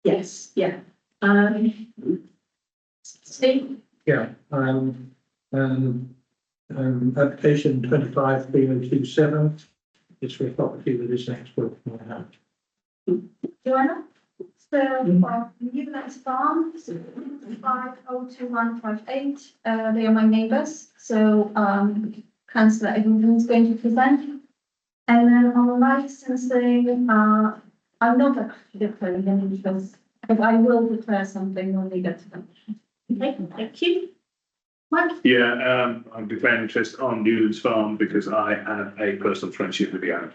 Yes, yeah. Steve? Yeah, application 253027 is for a property that is next door to my house. Joanna? So, Newlands Farm, 502158, they are my neighbours, so, councillor Eglinton's going to present. And then on licensing, I'm not actually declaring any because I will declare something when we get to them. Okay, thank you. Mike? Yeah, I'm declaring interest on Newlands Farm because I have a personal friendship with the owner.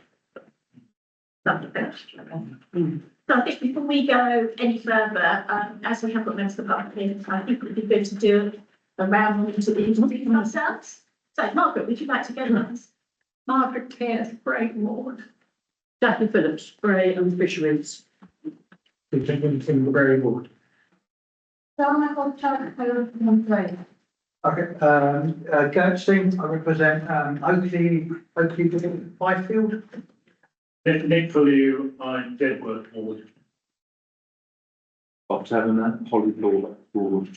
So I think before we go any further, as we have got members of the public here, I think it would be good to do a round to introduce ourselves. So Margaret, would you like to go next? Margaret Cares, Bray Ward. Jackie Phillips, Bray and Fisheries. The gentleman from the very board. Michael Charles, Monterey. Okay, Gertstein, I represent, Oakley Byfield. Nick Folliot, I'm Deadworth Ward. Bob Taverner, Hollypool Ward.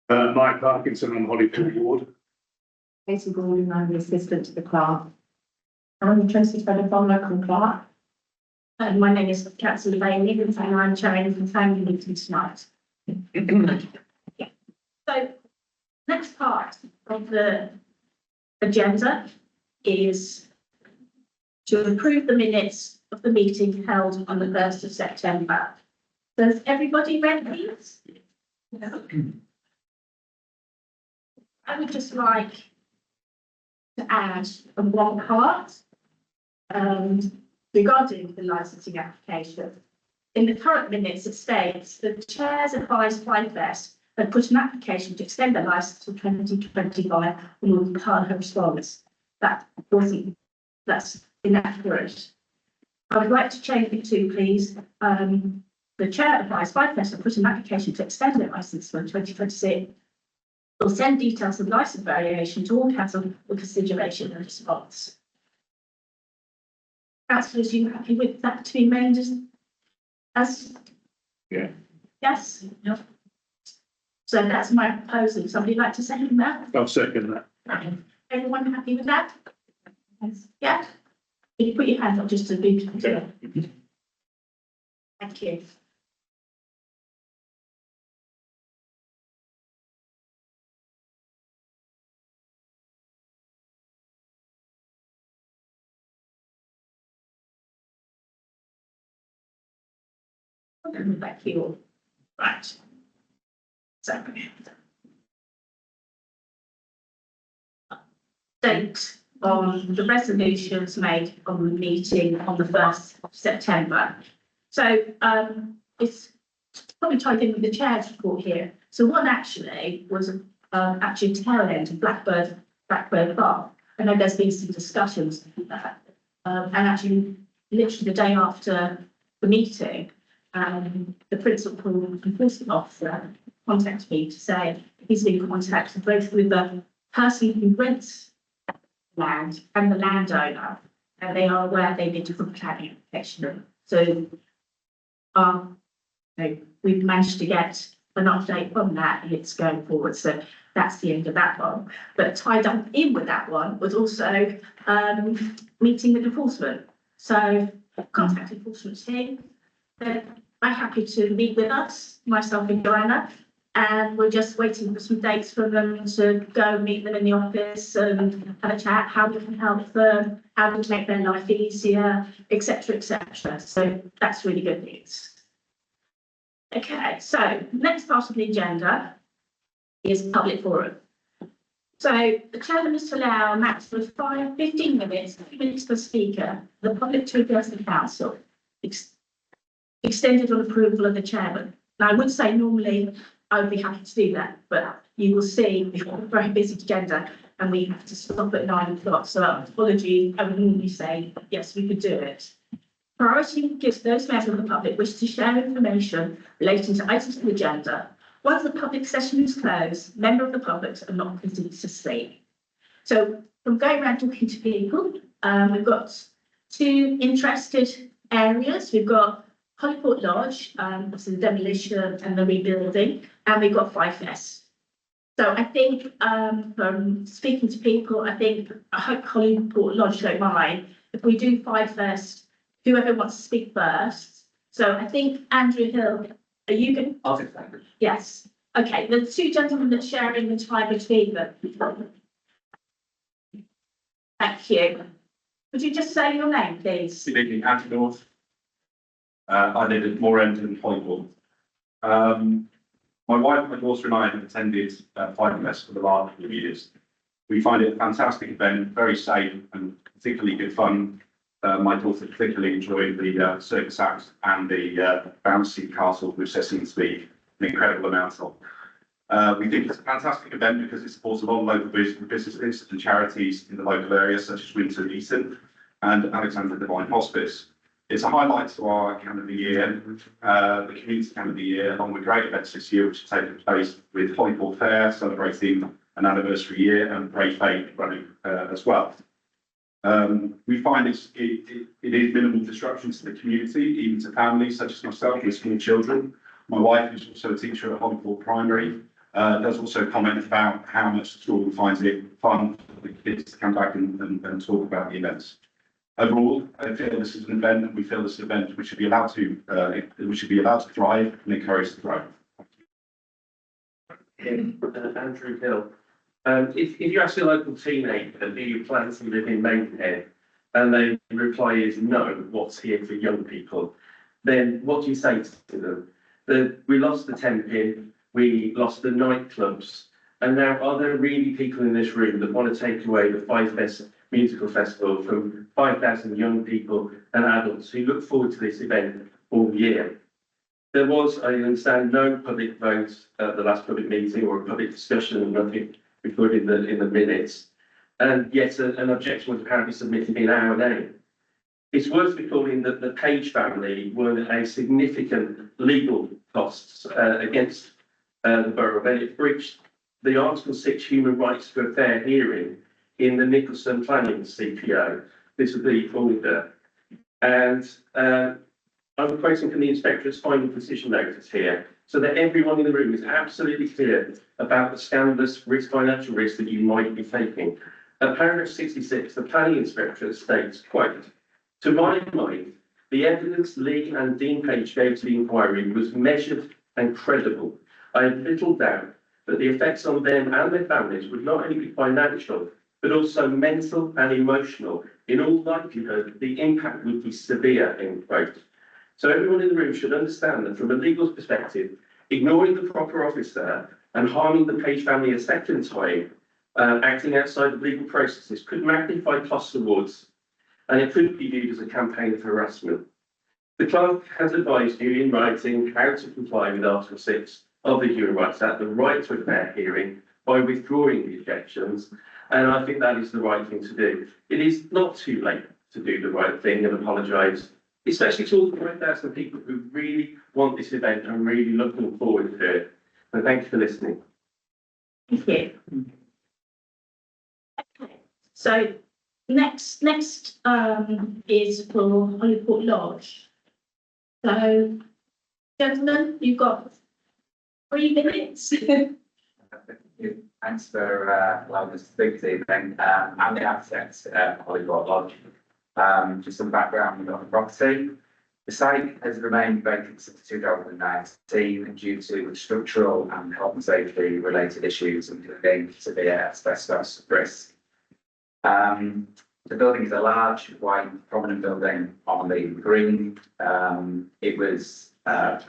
Mike Parkinson on Hollypool Ward. Casey Gordon, I'm the assistant to the clerk. I'm Tracy Fedder, local clerk. And my name is Councillor Bailey, and I'm chairing the family meeting tonight. Yeah. So, next part of the agenda is to approve the minutes of the meeting held on the 1st of September. Does everybody read these? Yeah. I would just like to add one part regarding the licensing application. In the current minutes, it states the chairs advised Flyfest had put an application to extend the licence to 2025 and will be part of her response. That's inaccurate. I would like to change it to, please, the chair advised Flyfest had put an application to extend their licence for 2026. Will send details of licence variation to all council for consideration and response. Councillors, are you happy with that to be made as? Yeah. Yes? No. So that's my proposal. Somebody like to second that? I'll second that. Everyone happy with that? Yes. Yeah? Can you put your hand up just to be clear? Thank you. Thank you all. Right. So. Date on the resolutions made on the meeting on the 1st of September. So it's probably tied in with the chair's report here. So one actually was actually tail end of Blackbird Farm. I know there's been some discussions about that. And actually literally the day after the meeting, the principal enforcement officer contacted me to say he's been contacted both with the person who rents land and the landowner, and they are aware they need to put a planning application. So we've managed to get an update on that and it's going forward. So that's the end of that one. But tied up in with that one was also meeting with enforcement. So contacted enforcement team. They're happy to meet with us, myself and Joanna, and we're just waiting for some dates for them to go meet them in the office and have a chat, how we can help them, how we can make their life easier, etc., etc. So that's really good news. Okay, so next part of the agenda is public forum. So the chairman is to allow a maximum of 15 minutes, 2 minutes per speaker, the public to address the council, extended on approval of the chairman. Now, I would say normally I would be happy to do that, but you will see we've got a very busy agenda and we have to stop at 9 o'clock. So apology, I would normally say, yes, we could do it. Priority gives those members of the public wish to share information relating to items of the agenda. Once the public session is closed, members of the public are not considered to speak. So from going around talking to people, we've got 2 interested areas. We've got Hollyport Lodge, obviously the demolition and the rebuilding, and we've got Five Fest. So I think, from speaking to people, I hope Hollyport Lodge don't mind if we do Five Fest, whoever wants to speak first. So I think Andrew Hill, are you going? I'll take that. Yes. Okay, the two gentlemen that are sharing the time between them. Thank you. Would you just say your name, please? Good evening, Andrew North. I live at Moor End in Hollywood. My wife, my daughter and I have attended Five Fest for the last few years. We find it a fantastic event, very safe and particularly good fun. My daughter particularly enjoyed the circus act and the bouncy castle, which there seems to be an incredible amount of. We think it's a fantastic event because it supports a lot of local businesses and charities in the local area, such as Winter Eaton and Alexandra Divine Hospice. It's a highlight to our calendar year, the community calendar year, along with great events this year, which have taken place with Hollyport Fair, celebrating an anniversary year, and Brave Fate running as well. We find it is minimal disruption to the community, even to families such as myself with small children. My wife, who's also a teacher at Hollyport Primary, does also comment about how much the school finds it fun for the kids to come back and talk about the events. Overall, I feel this is an event, and we feel this is an event which should be allowed to thrive and encouraged to grow. Andrew Hill. If you ask a local teenager, do you plan to live in Maidenhead? And they reply is no, what's here for young people? Then what do you say to them? We lost the Tenpin, we lost the nightclubs, and now are there really people in this room that want to take away the Five Fest musical festival from 5,000 young people and adults who look forward to this event all year? There was, I understand, no public vote at the last public meeting or a public discussion, and nothing recorded in the minutes. And yet an objection was apparently submitted in our name. It's worth recalling that the Page family were a significant legal costs against the borough when it breached the Article 6 human rights to a fair hearing in the Nicholson Planning CPO. This is the order. And I'm quoting from the inspector's final decision notice here, so that everyone in the room is absolutely clear about the scandalous financial risk that you might be taking. At paragraph 66, the planning inspector states, quote, "To my mind, the evidence Lee and Dean Page gave to the inquiry was measured and credible. I have little doubt that the effects on them and their families would not only be financial, but also mental and emotional. In all likelihood, the impact would be severe," end quote. So everyone in the room should understand that from a legal perspective, ignoring the proper officer and harming the Page family a second time, acting outside of legal processes could magnify cost awards, and it could be viewed as a campaign of harassment. The clerk has advised you in writing how to comply with Article 6 of the Human Rights Act, the right to a fair hearing, by withdrawing the objections, and I think that is the right thing to do. It is not too late to do the right thing and apologise, especially to all the 5,000 people who really want this event and really looking forward to it. So thank you for listening. Thank you. Okay, so next is for Hollyport Lodge. So, gentlemen, you've got 3 minutes. Thanks for allowing us to speak this evening. I'm the architect at Hollyport Lodge. Just some background on the property. The site has remained vacant since 2019 due to structural and health and safety related issues, including severe asbestos risk. The building is a large, white, prominent building on the green. It was it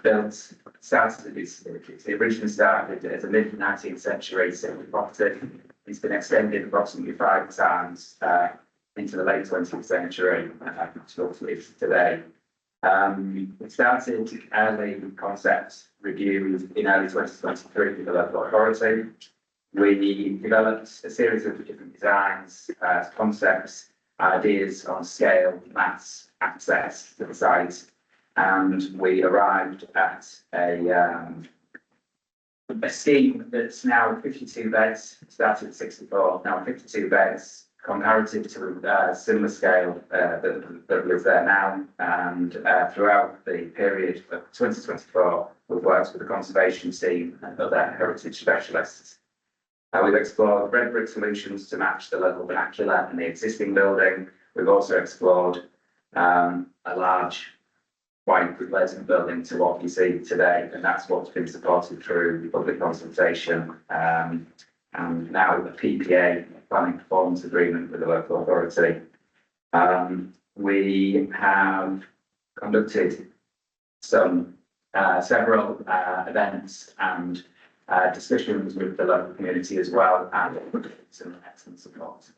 originally started as a mid-19th century civil property. It's been extended approximately 5 times into the late 20th century to today. We started early concept reviews in early 2023 with the local authority. We developed a series of different designs, concepts, ideas on scale, mass, access to the site, and we arrived at a scheme that's now 52 beds, started at 64, now 52 beds, comparative to similar scale that lives there now. And throughout the period of 2024, we've worked with the conservation team and other heritage specialists. We've explored red brick solutions to match the local vernacular in the existing building. We've also explored a large white replacement building to what you see today, and that's what's been supported through public consultation and now a PPA, planning performance agreement with the local authority. We have conducted some several events and discussions with the local community as well, and some excellent support.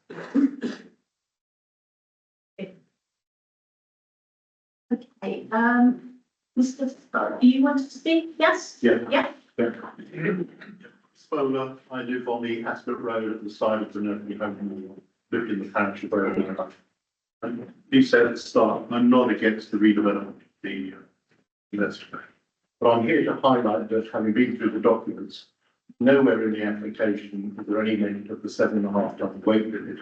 Okay, Mr. Scott, do you want to speak? Yes? Yeah. Yeah, Spoiler, I live on the Ascot Road at the side of the nursing home, lived in the parish of Road. And he said at the start, I'm not against the redevelopment of the investment. But I'm here to highlight that having been through the documents, nowhere in the application is there any mention of the 7.5 ton weight limit,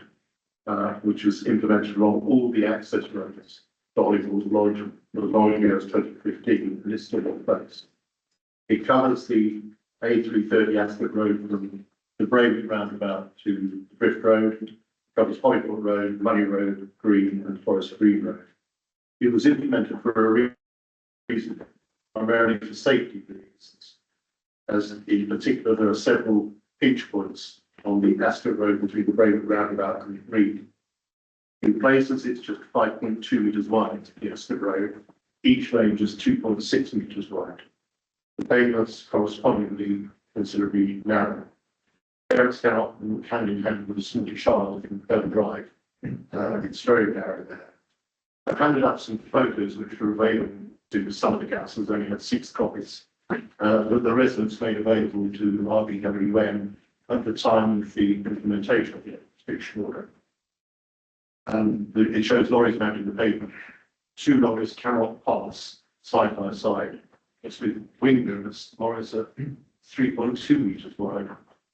which was implemented along all the access roads. Dollywood, Lloyd, 2015, and it's still in place. It covers the A330 Ascot Road from the Braywick roundabout to the Drift Road, covers Hollywood Road, Money Road, Green, and Forest Green Road. It was implemented for a reason, primarily for safety reasons. As in particular, there are several pinch points on the Ascot Road between the Braywick roundabout and Green. In places, it's just 5.2 metres wide, the Ascot Road. Each lane is 2.6 metres wide. The pavements correspondingly considerably narrow. Parents cannot walk hand in hand with a small child in Bell Drive. It's very narrow there. I've handed out some photos which were available to some of the councils, only had 6 copies. That the residents made available to RBWM at the time of the implementation of the restriction order. It shows lorries mounting the pavement. 2 lorries cannot pass side by side. It's with wing mirrors. Lorries are 3.2 metres wide,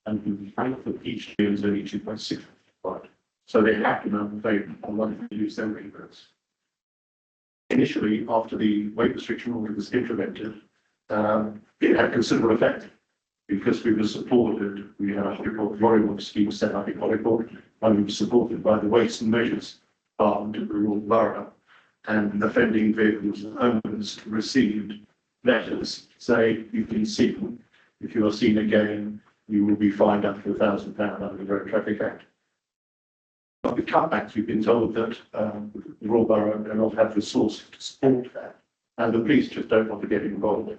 and the length of each lane is only 2.6 metres wide. So they have to mount the pavement and one to use their wing mirrors. Initially, after the weight restriction order was implemented, it had considerable effect because we were supported. We had a lorry walk scheme set up in Hollywood, and we were supported by the Weights and Measures Department of the Rural Borough, and offending vehicles owners received letters saying you've been seen. If you are seen again, you will be fined up to £1,000 under the Road Traffic Act. But with cutbacks, we've been told that the Rural Borough do not have resources to support that, and the police just don't want to get involved.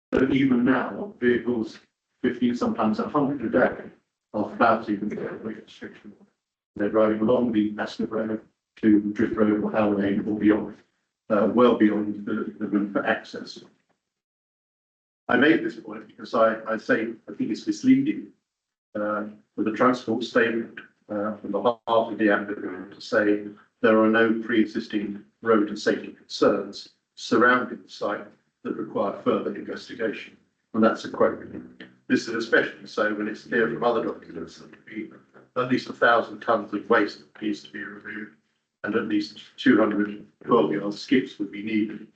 But even now, vehicles 50, sometimes 100 a day, are about to even get a weight restriction. They're driving along the Ascot Road to Drift Road or Howell Lane or beyond, well beyond the room for access. I made this point because I think it's misleading with the transport statement from the half of the applicant to say there are no pre-existing road and safety concerns surrounding the site that require further investigation. And that's a quote. This is especially so when it's clear from other documents that there be at least 1,000 tonnes of waste that needs to be removed, and at least 200 12-yard skips would be needed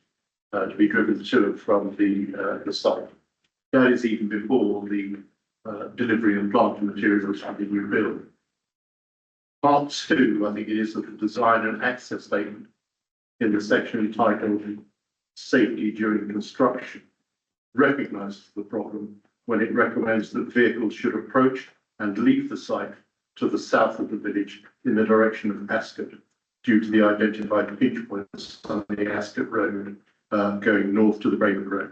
to be driven to and from the site. That is even before the delivery of plant and materials to be rebuilt. Part 2, I think it is, of the design and access statement in the section entitled Safety During Construction, recognises the problem when it recommends that vehicles should approach and leave the site to the south of the village in the direction of Ascot, due to the identified pinch points on the Ascot Road going north to the Braywick Road.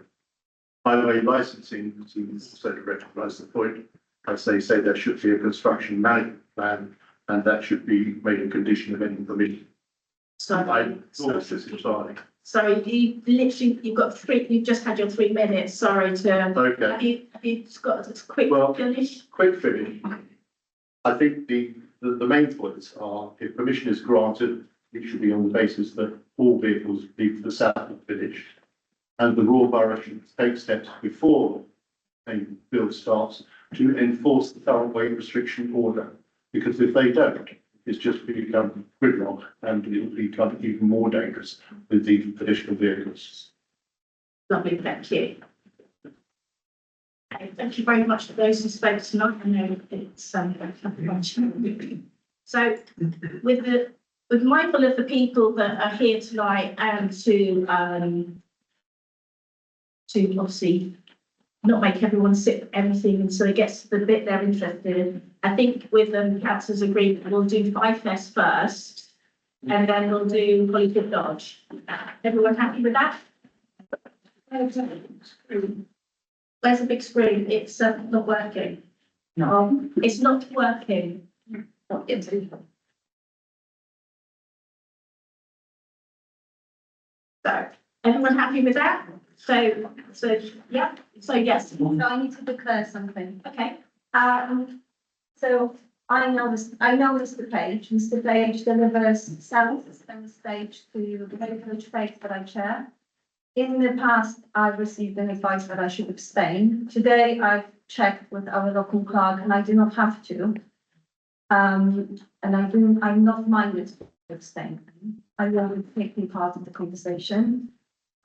Highway licensing seems also to recognise the point. As they say, there should be a construction management plan, and that should be made a condition of any permission. sorry. This is entirely. Sorry, you've got 3, you've just had your 3 minutes, sorry to, Okay. have you got a quick Well, finish? Quick finish. I think the main points are, if permission is granted, it should be on the basis that all vehicles leave the south of the village. And the Rural Borough should take steps before a build starts to enforce the current weight restriction order. Because if they don't, it's just become gridlock and it will become even more dangerous with the additional vehicles. Lovely, thank you. Okay, thank you very much to those who spoke tonight. I know it's so with mindful of the people that are here tonight and to obviously not make everyone sit with everything until it gets to the bit they're interested in. I think with councillors' agreement, we'll do Five Fest first, and then we'll do Hollywood Lodge. Everyone happy with that? Where's the big screen? It's not working. No. It's not working. So, everyone happy with that? So, yeah, so yes. So I need to declare something. Okay. So I know Mr. Page. Mr. Page delivers sound system stage to the Village Faith that I chair. In the past, I've received an advice that I should abstain. Today, I've checked with our local clerk and I do not have to. And I'm not minded to abstain. I will take part in the conversation.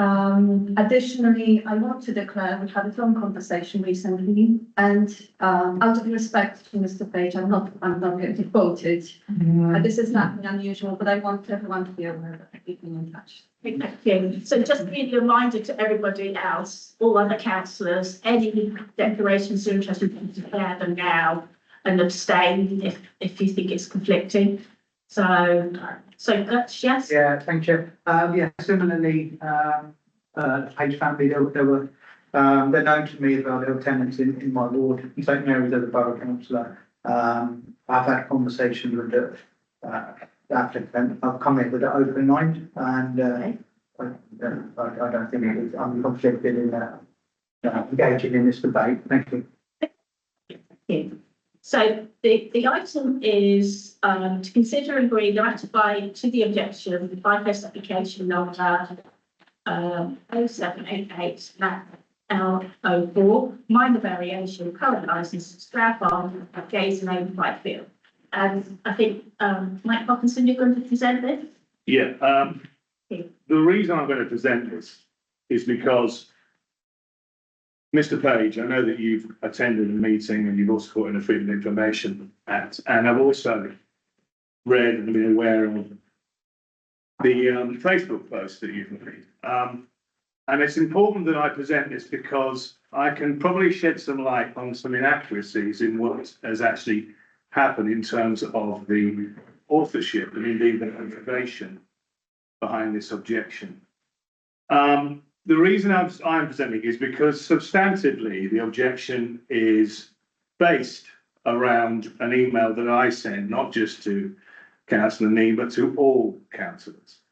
Additionally, I want to declare, we had a phone conversation recently, and out of respect to Mr. Page, I'm not going to quote it. This is nothing unusual, but I want everyone to be aware that we've been in touch. Thank you. So just to be a reminder to everybody else, all other councillors, any declarations you're interested in, declare them now and abstain if you think it's conflicting. So Dutch, yes? Yeah, thank you. Yeah, similarly, Page family, there were, they're known to me as well, there were tenants in my ward, in St Mary's as a borough councillor. I've had conversations with the applicant, I've come in with an open mind and I don't think I'm conflicted in engaging in this debate. Thank you. Yeah. So the item is to consider and agree to ratify to the objection of the Five Fest application number 0788 L04, minor variation, current licence, Stroud Farm, Gays Lane, Whitefield. And I think Mike Parkinson, you're going to present this? Yeah, the reason I'm going to present this is because Mr. Page, I know that you've attended a meeting and you've also put in a Freedom of Information Act, and I've also read and been aware of the Facebook post that you've made. And it's important that I present this because I can probably shed some light on some inaccuracies in what has actually happened in terms of the authorship and indeed the motivation behind this objection. The reason I'm presenting is because substantively the objection is based around an email that I sent, not just to Councillor Nee, but to all councillors.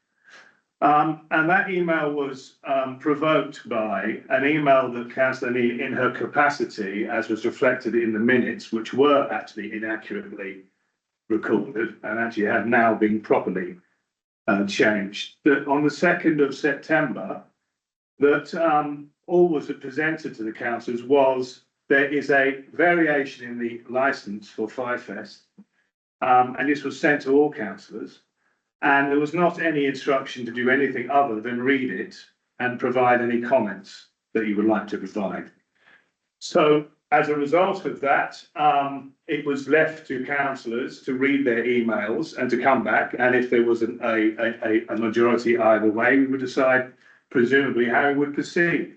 And that email was provoked by an email that Councillor Nee, in her capacity, as was reflected in the minutes, which were actually inaccurately recorded and actually have now been properly changed, that on the 2nd of September, that all was presented to the councillors was there is a variation in the licence for Five Fest, and this was sent to all councillors, and there was not any instruction to do anything other than read it and provide any comments that you would like to provide. So as a result of that, it was left to councillors to read their emails and to come back, and if there was a majority either way, we would decide presumably how we would proceed.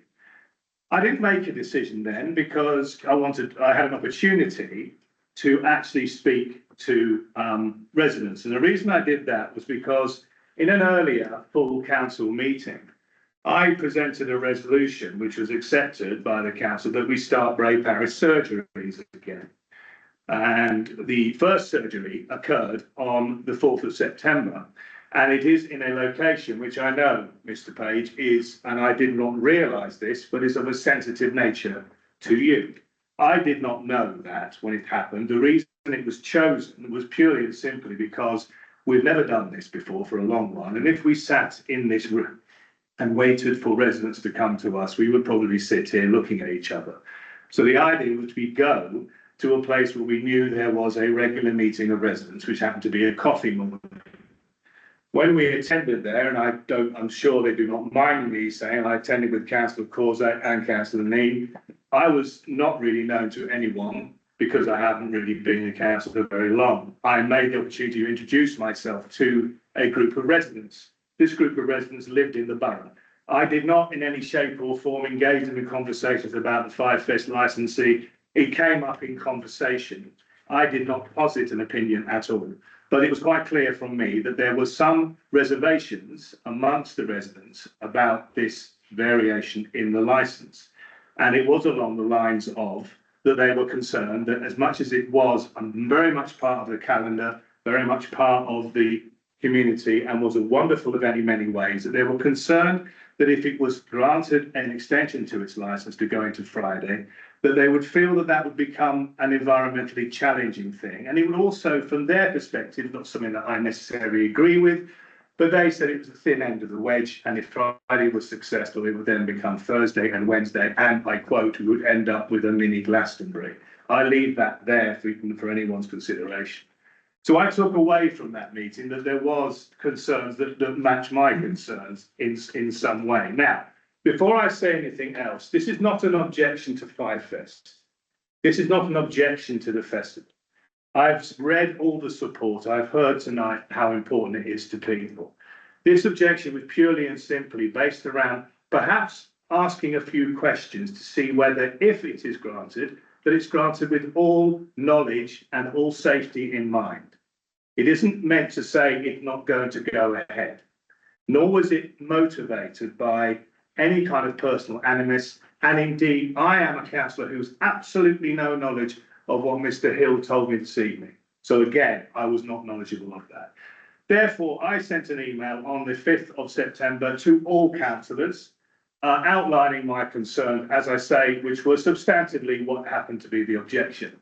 I didn't make a decision then because I had an opportunity to actually speak to residents. And the reason I did that was because in an earlier full council meeting, I presented a resolution which was accepted by the council that we start Bray Parish surgeries again. And the first surgery occurred on the 4th of September. And it is in a location which I know, Mr. Page, is, and I did not realise this, but is of a sensitive nature to you. I did not know that when it happened. The reason it was chosen was purely and simply because we've never done this before for a long while. And if we sat in this room and waited for residents to come to us, we would probably sit here looking at each other. So the idea was we go to a place where we knew there was a regular meeting of residents, which happened to be a coffee morning. When we attended there, and I'm sure they do not mind me saying, I attended with Councillor Corzak and Councillor Nee. I was not really known to anyone because I haven't really been a councillor very long. I made the opportunity to introduce myself to a group of residents. This group of residents lived in the borough. I did not in any shape or form engage in the conversations about the Five Fest licensee. It came up in conversation. I did not posit an opinion at all. But it was quite clear from me that there were some reservations amongst the residents about this variation in the licence. And it was along the lines of that they were concerned that as much as it was very much part of the calendar, very much part of the community and was a wonderful event in many ways, that they were concerned that if it was granted an extension to its licence to go into Friday, that they would feel that that would become an environmentally challenging thing. And it would also, from their perspective, not something that I necessarily agree with, but they said it was the thin end of the wedge. And if Friday was successful, it would then become Thursday and Wednesday. And I quote, we would end up with a mini Glastonbury. I leave that there for anyone's consideration. So I took away from that meeting that there was concerns that match my concerns in some way. Now, before I say anything else, this is not an objection to Five Fest. This is not an objection to the festival. I've read all the support. I've heard tonight how important it is to people. This objection was purely and simply based around perhaps asking a few questions to see whether, if it is granted, that it's granted with all knowledge and all safety in mind. It isn't meant to say it's not going to go ahead, nor was it motivated by any kind of personal animus. And indeed, I am a councillor who has absolutely no knowledge of what Mr. Hill told me this evening. So again, I was not knowledgeable of that. Therefore, I sent an email on the 5th of September to all councillors, outlining my concern, as I say, which was substantively what happened to be the objection.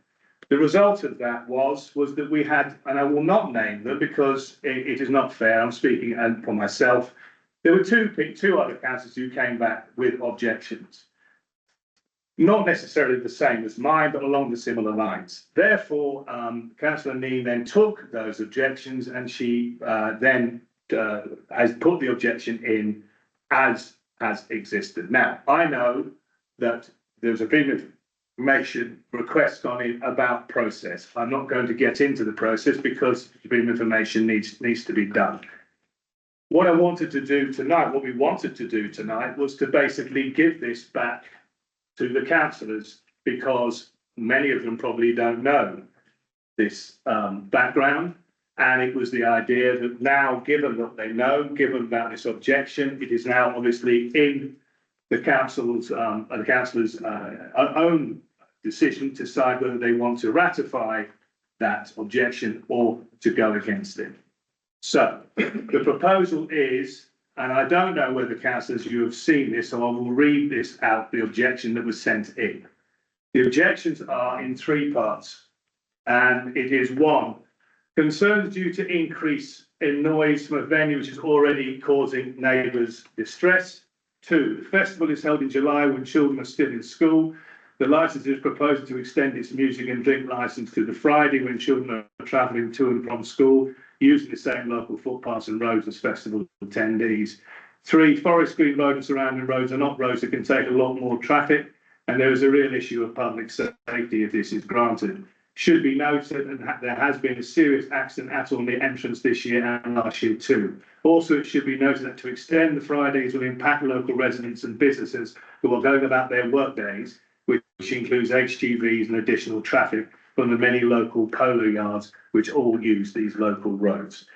The result of that was that we had, and I will not name them because it is not fair, I'm speaking for myself. There were two other councillors who came back with objections. Not necessarily the same as mine, but along the similar lines. Therefore, Councillor Nee then took those objections and she then has put the objection in as existed. Now, I know that there's a freedom of information request on it about process. I'm not going to get into the process because freedom of information needs to be done. What I wanted to do tonight, what we wanted to do tonight was to basically give this back to the councillors because many of them probably don't know this background. And it was the idea that now, given that they know, given about this objection, it is now obviously in the council's own decision to decide whether they want to ratify that objection or to go against it. So the proposal is, and I don't know whether councillors you have seen this, so I will read this out, the objection that was sent in. The objections are in three parts, and it is: one, concerns due to increase in noise from a venue which is already causing neighbours distress. Two, the festival is held in July when children are still in school. The licence is proposing to extend its music and drink licence to the Friday when children are travelling to and from school, using the same local footpaths and roads as festival attendees. Three, Forest Green Road and surrounding roads are not roads that can take a lot more traffic, and there is a real issue of public safety if this is granted. Should be noted that there has been a serious accident at or near entrance this year and last year too. Also, it should be noted that to extend the Fridays will impact local residents and businesses who are going about their work days, which includes HGVs and additional traffic from the many local polo yards which all use these local roads.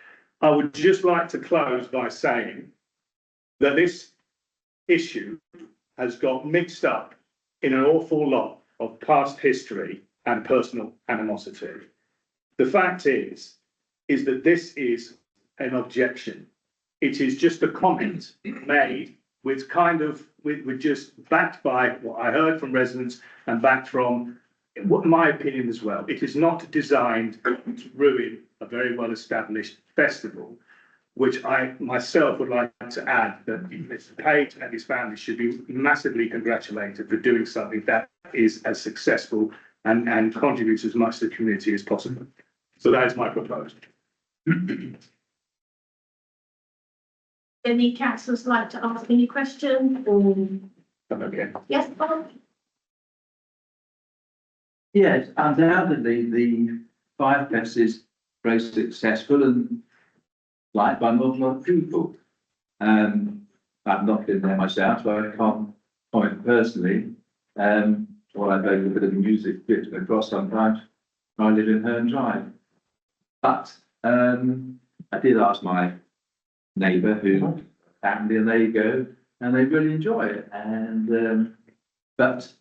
I would just like to close by saying that this issue has got mixed up in an awful lot of past history and personal animosity. The fact is that this is an objection. It is just a comment made with just backed by what I heard from residents and backed from my opinion as well. It is not designed to ruin a very well established festival, which I myself would like to add that Mr. Page and his family should be massively congratulated for doing something that is as successful and contribute as much to the community as possible. So that is my proposal. Any councillors like to ask any question or, Okay. yes, Bob? Yes, undoubtedly, the Five Fest is very successful and liked by not a lot of people. I've not been there myself, so I can't comment personally. Or I've heard a bit of music drifting across sometimes. I live in Herne Drive. But I did ask my neighbour who family, and they go, and they really enjoy it. And but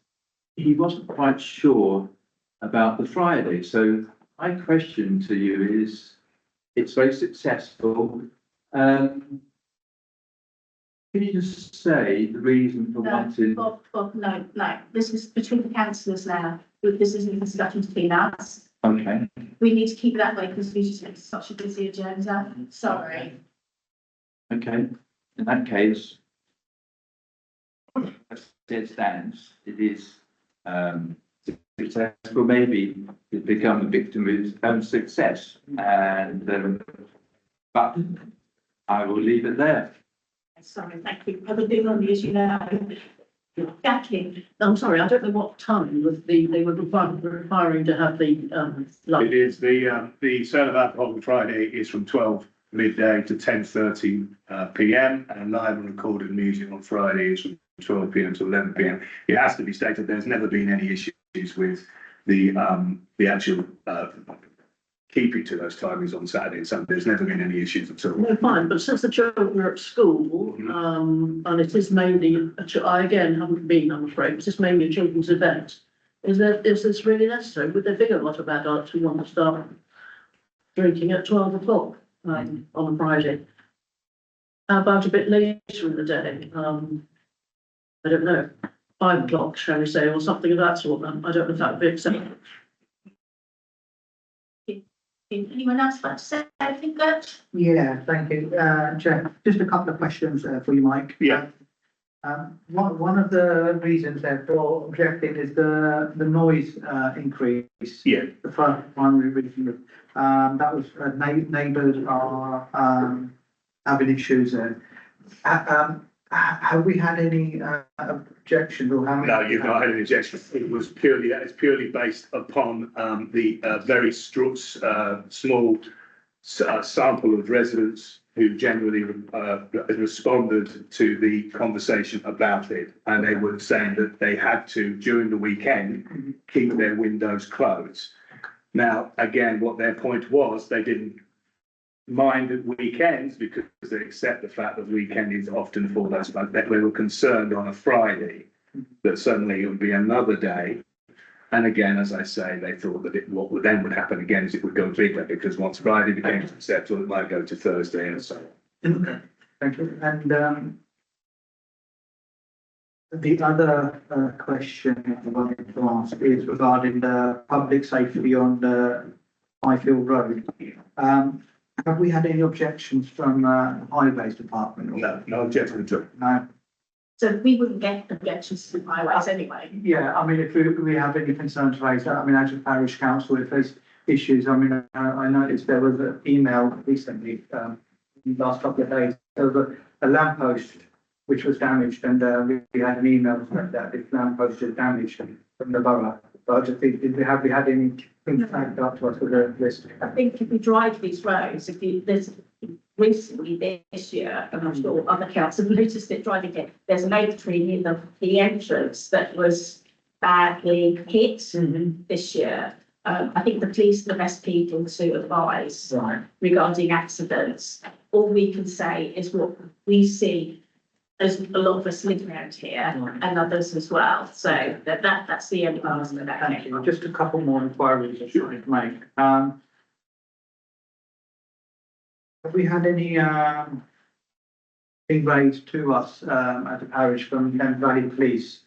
he wasn't quite sure about the Friday. So my question to you is, it's very successful. Can you just say the reason for wanting? Bob, no, this is between the councillors now. This isn't a discussion between us. Okay, We need to keep it that way because we just have such a busy agenda. Sorry. okay. In that case, as it stands, it is successful. Maybe it's become a victim of its own success. And but I will leave it there. Sorry, thank you. Other thing on the issue now. Jackie, I'm sorry, I don't know what time was they were requiring to have the, It is the sale of alcohol on Friday is from 12 midday to 10:30 p.m. and live and recorded music on Friday is from 12 p.m. to 11 p.m. It has to be stated there's never been any issues with the actual keeping to those timings on Saturday and Sunday. There's never been any issues at all. no, fine, but since the children are at school, and it is mainly, I again haven't been, I'm afraid, it's just mainly a children's event. Is this really necessary? Would there be a lot of adults who want to start drinking at 12 o'clock, on a Friday? How about a bit later in the day? I don't know, 5 o'clock, shall we say, or something of that sort. I don't know if that would be acceptable. anyone else like to say anything, Gert? Yeah, thank you, Chair. Just a couple of questions for you, Mike. Yeah. One of the reasons for objecting is the noise increase. Yeah. The first primary reason, that was neighbours are having issues there. Have we had any objections or how many? No, you've not had any objection. It's purely based upon the very small sample of residents who generally responded to the conversation about it. And they were saying that they had to, during the weekend, keep their windows closed. Now, again, what their point was, they didn't mind at weekends because they accept the fact that weekend is often for those, but they were concerned on a Friday that suddenly it would be another day. And again, as I say, they thought that what would happen again is it would go bigger because once Friday became acceptable, it might go to Thursday and so on. Okay, thank you. And the other question I wanted to ask is regarding the public safety on the Highfield Road. Have we had any objections from Highways Department? No objection at all. No. So we wouldn't get objections to highways anyway. Yeah, I mean, if we have any concerns raised, I mean, as a parish council, if there's issues, I mean, I noticed there was an email recently, in the last couple of days, there was a lamppost which was damaged, and we had an email that this lamppost is damaged from the borough. But I just think, have we had anything flagged up to us with a list? I think if you drive these roads, there's recently this year, and I'm sure other councils have noticed it driving it, there's an oak tree near the entrance that was badly hit this year. I think the police are the best people to advise regarding accidents. All we can say is what we see, as a lot of us live around here and others as well. So that's the only answer that Thank you. Just a couple more inquiries I should make. Have we had any being raised to us as a parish from Thames Valley Police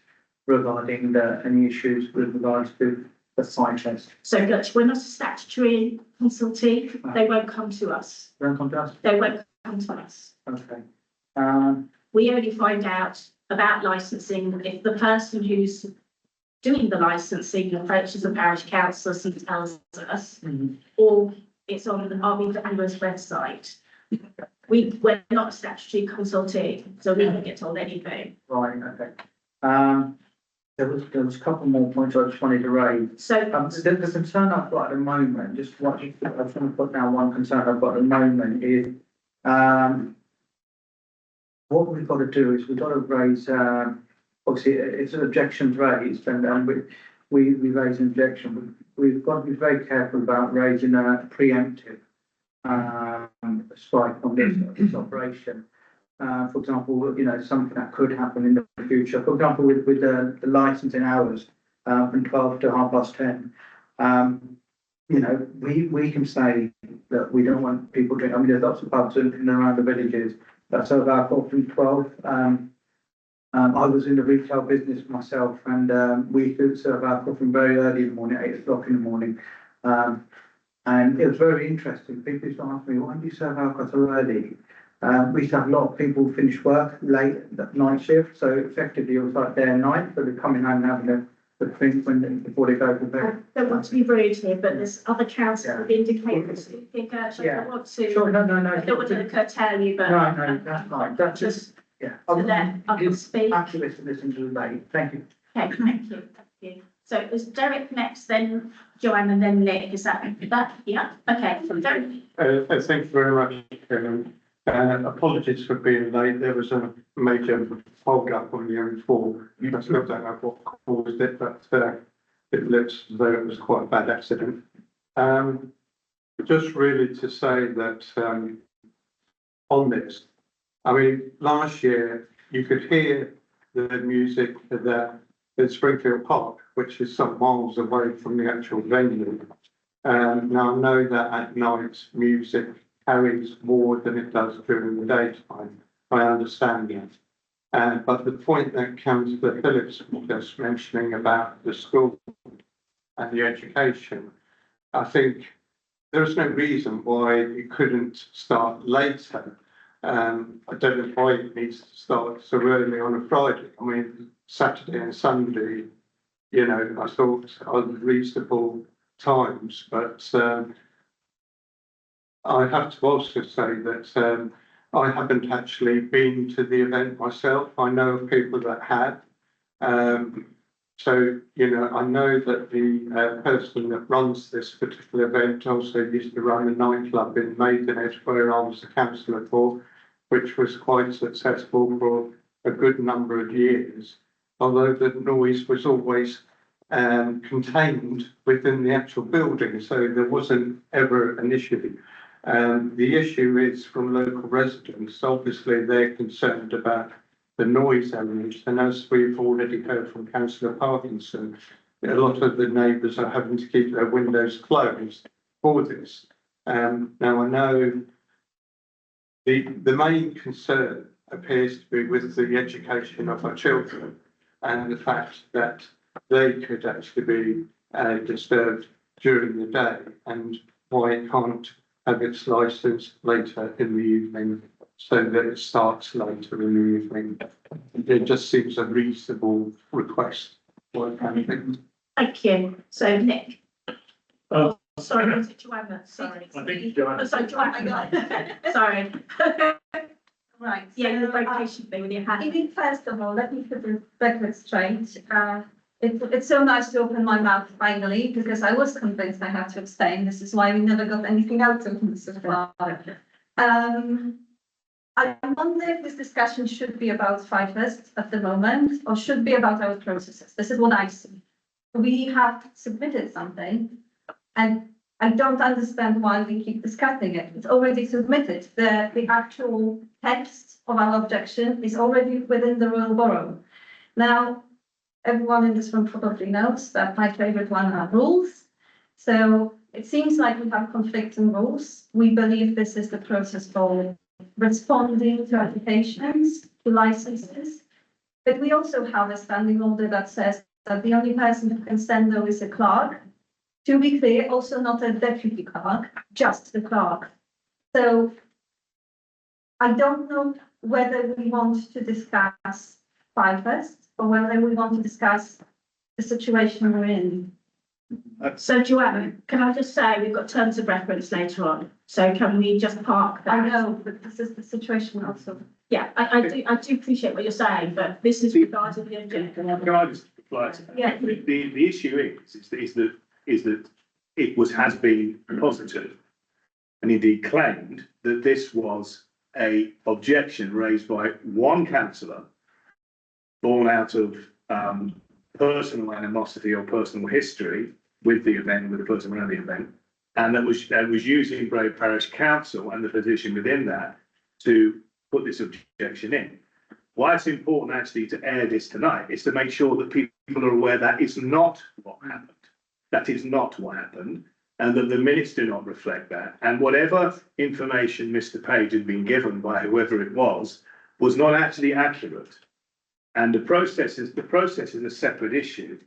regarding any issues with regards to the site test? So Dutch, we're not a statutory consultee. They won't come to us. Don't come to us? They won't come to us. Okay. We only find out about licensing if the person who's doing the licensing approaches the parish council, as he tells us, or it's on the Army Veterans website. We're not statutory consulting, so we don't get told anything. Right, okay. There was a couple more points I just wanted to raise. So, The concern I've got at the moment, just what I just want to put down one concern I've got at the moment is, what we've got to do is we've got to raise, obviously, it's an objection raised and we raise an objection. We've got to be very careful about raising a preemptive, strike on this operation. For example, you know, something that could happen in the future. For example, with the licensing hours from 12 to 10:30. You know, we can say that we don't want people drinking. I mean, there's lots of pubs in and around the villages that serve alcohol from 12. I was in the retail business myself, and we could serve alcohol from very early in the morning, 8 o'clock in the morning. And it was very interesting. People used to ask me, why do you serve alcohol so early? We used to have a lot of people finish work late at night shift, so effectively it was like day and night, but they're coming home and having the drink before they go to I bed. don't want to be rude here, but there's other councils have indicated, I think, I don't want to, Sure, no. I don't want to curtail you, but. No, that's fine. That's just, yeah. To let others speak. Activists to listen to the debate. Thank you. Okay, thank you. So it was Derek next, then Joanne, and then Nick, is that, yeah? Okay, so Derek. Thank you very much. Apologies for being late. There was a major hold up on the M4. I still don't know what caused it, but it looks as though it was quite a bad accident. Just really to say that on this, I mean, last year you could hear the music at Springfield Park, which is some miles away from the actual venue. Now I know that at night music carries more than it does during the daytime. I understand that. But the point that Councillor Phillips was just mentioning about the school and the education, I think there's no reason why it couldn't start later. I don't know why it needs to start so early on a Friday. I mean, Saturday and Sunday, you know, I thought are reasonable times, but I have to also say that I haven't actually been to the event myself. I know of people that have. So, you know, I know that the person that runs this particular event also used to run a nightclub in Maidenhead, where I was the councillor for, which was quite successful for a good number of years, although the noise was always contained within the actual building, so there wasn't ever an issue. The issue is from local residents. Obviously, they're concerned about the noise elements, and as we've already heard from Councillor Parkinson, a lot of the neighbours are having to keep their windows closed for this. Now, I know the main concern appears to be with the education of our children and the fact that they could actually be disturbed during the day, and why it can't have its licence later in the evening so that it starts later in the evening. It just seems a reasonable request. Thank you. So Nick. Oh, sorry, was it Joanna? Sorry. I think it's Joanna. Oh, sorry, Joanna. Sorry. Right. Yeah, so, you're very patient with your hand. Maybe first of all, let me put the record straight. It's so nice to open my mouth finally, because I was convinced I had to abstain. This is why we never got anything out of this so far. I wonder if this discussion should be about Fifers at the moment, or should be about our processes. This is what I see. We have submitted something, and I don't understand why we keep discussing it. It's already submitted. The actual text of our objection is already within the Royal Borough. Now, everyone in this room probably knows that my favorite one are rules. So it seems like we have conflicting rules. We believe this is the process for responding to applications, to licenses. But we also have a standing order that says that the only person who can send those is a clerk. To be clear, also not a deputy clerk, just the clerk. So I don't know whether we want to discuss Fifers or whether we want to discuss the situation we're in. So Joanna, can I just say, we've got terms of reference later on, so can we just park that? I know, but this is the situation also. Yeah, I do appreciate what you're saying, but this is regarding the agenda. Can I just reply to that? Yeah. The issue is that it has been positive and indeed claimed that this was a objection raised by one councillor born out of personal animosity or personal history with the event, with the person around the event, and that was using Brave Parish Council and the position within that to put this objection in. Why it's important actually to air this tonight is to make sure that people are aware that it's not what happened. That is not what happened, and that the minutes do not reflect that. And whatever information Mr. Page had been given by whoever it was not actually accurate. And the process is a separate issue.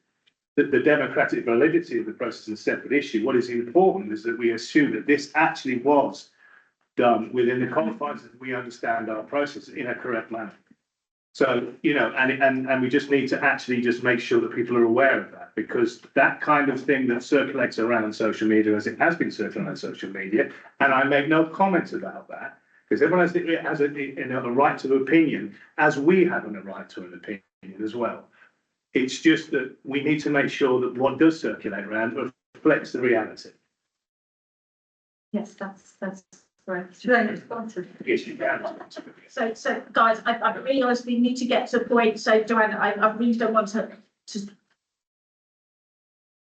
That the democratic validity of the process is a separate issue. What is important is that we assume that this actually was done within the confines that we understand our process in a correct manner. So, you know, and we just need to actually just make sure that people are aware of that, because that kind of thing that circulates around social media, as it has been circulating on social media, and I make no comments about that, because everyone has a right to opinion, as we have a right to an opinion as well. It's just that we need to make sure that what does circulate around reflects the reality. Yes, that's correct. It's very responsive. Yes, you can. So guys, I really honestly need to get to a point, so Joanna, I really don't want to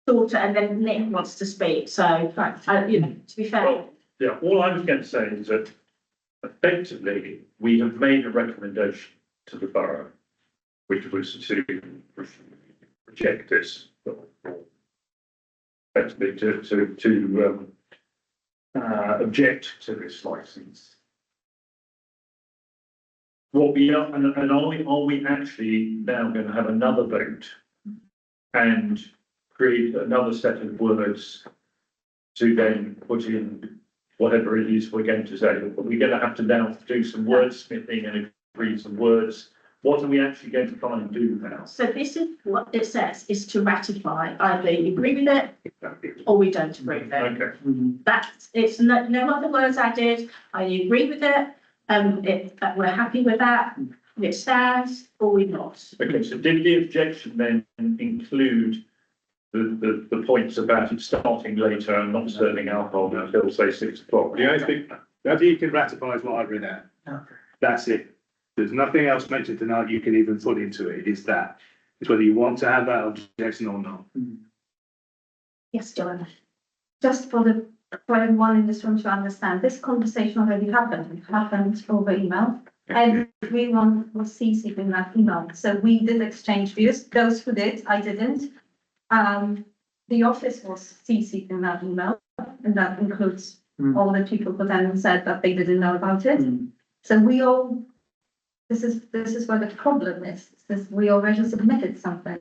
daughter and then Nick wants to speak, so, you know, to be fair. Yeah, all I was going to say is that effectively, we have made a recommendation to the borough, which was to reject this, or effectively to object to this licence. What we are, and are we actually now going to have another vote and create another set of words to then put in whatever it is we're going to say? But we're going to have to now do some wordsmithing and agree some words. What are we actually going to try and do now? So this is what it says, is to ratify, either you agree with it or we don't agree with it. Okay. That's, it's no other words added, either you agree with it, we're happy with that, it stands, or we're not. Okay, so did the objection then include the points about it starting later and not serving alcohol until say 6 o'clock? The only thing that you can ratify is what I've read out. Okay. That's it. There's nothing else mentioned tonight you can even put into it. It's that. It's whether you want to have that objection or not. Yes, Joanna. Just for everyone in this room to understand, this conversation already happened. It happened over email. Everyone was CC'd in that email. So we did exchange views. Those who did, I didn't. The office was CC'd in that email, and that includes all the people who then said that they didn't know about it. So we all, this is where the problem is we already submitted something.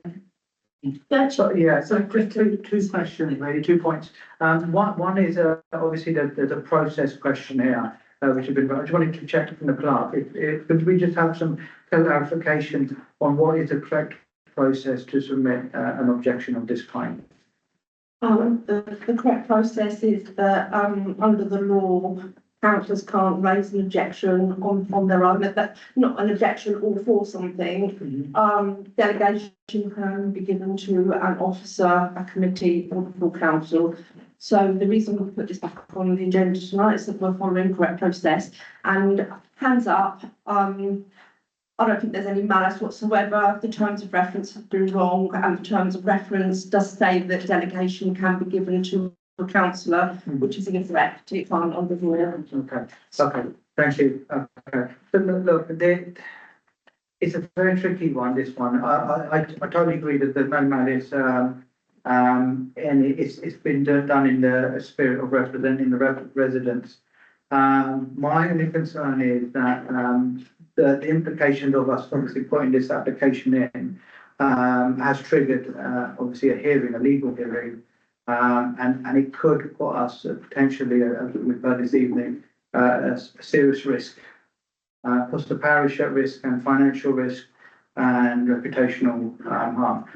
So just two questions, really, 2 points. One is obviously there's a process question here, which has been, I just wanted to check from the clerk. Could we just have some clarification on what is the correct process to submit an objection of this kind? The correct process is that under the law, councillors can't raise an objection on their own, that not an objection or for something. Delegation can be given to an officer, a committee, or the full council. So the reason we put this back on the agenda tonight is that we're following the correct process. And hands up, I don't think there's any malice whatsoever. The terms of reference have been wrong, and the terms of reference does say that delegation can be given to a councillor, which is incorrect. It's on the board. Okay, thank you. Okay, so look, it's a very tricky one, this one. I totally agree that there's no malice, and it's been done in the spirit of representing the residents. My only concern is that the implications of us obviously putting this application in has triggered obviously a hearing, a legal hearing, and it could put us potentially, as we've heard this evening, a serious risk, puts the parish at risk and financial risk and reputational harm.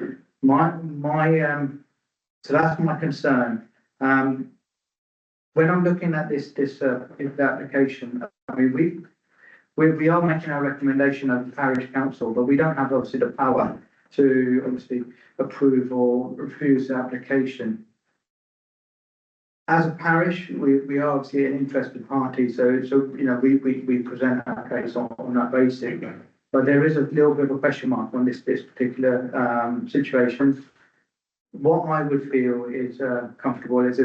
So that's my concern. When I'm looking at this application, I mean, we are making our recommendation of the parish council, but we don't have obviously the power to obviously approve or refuse the application. As a parish, we are obviously an interested party, so, you know, we present our case on that basis. But there is a little bit of a question mark on this particular, situation. What I would feel is, comfortable is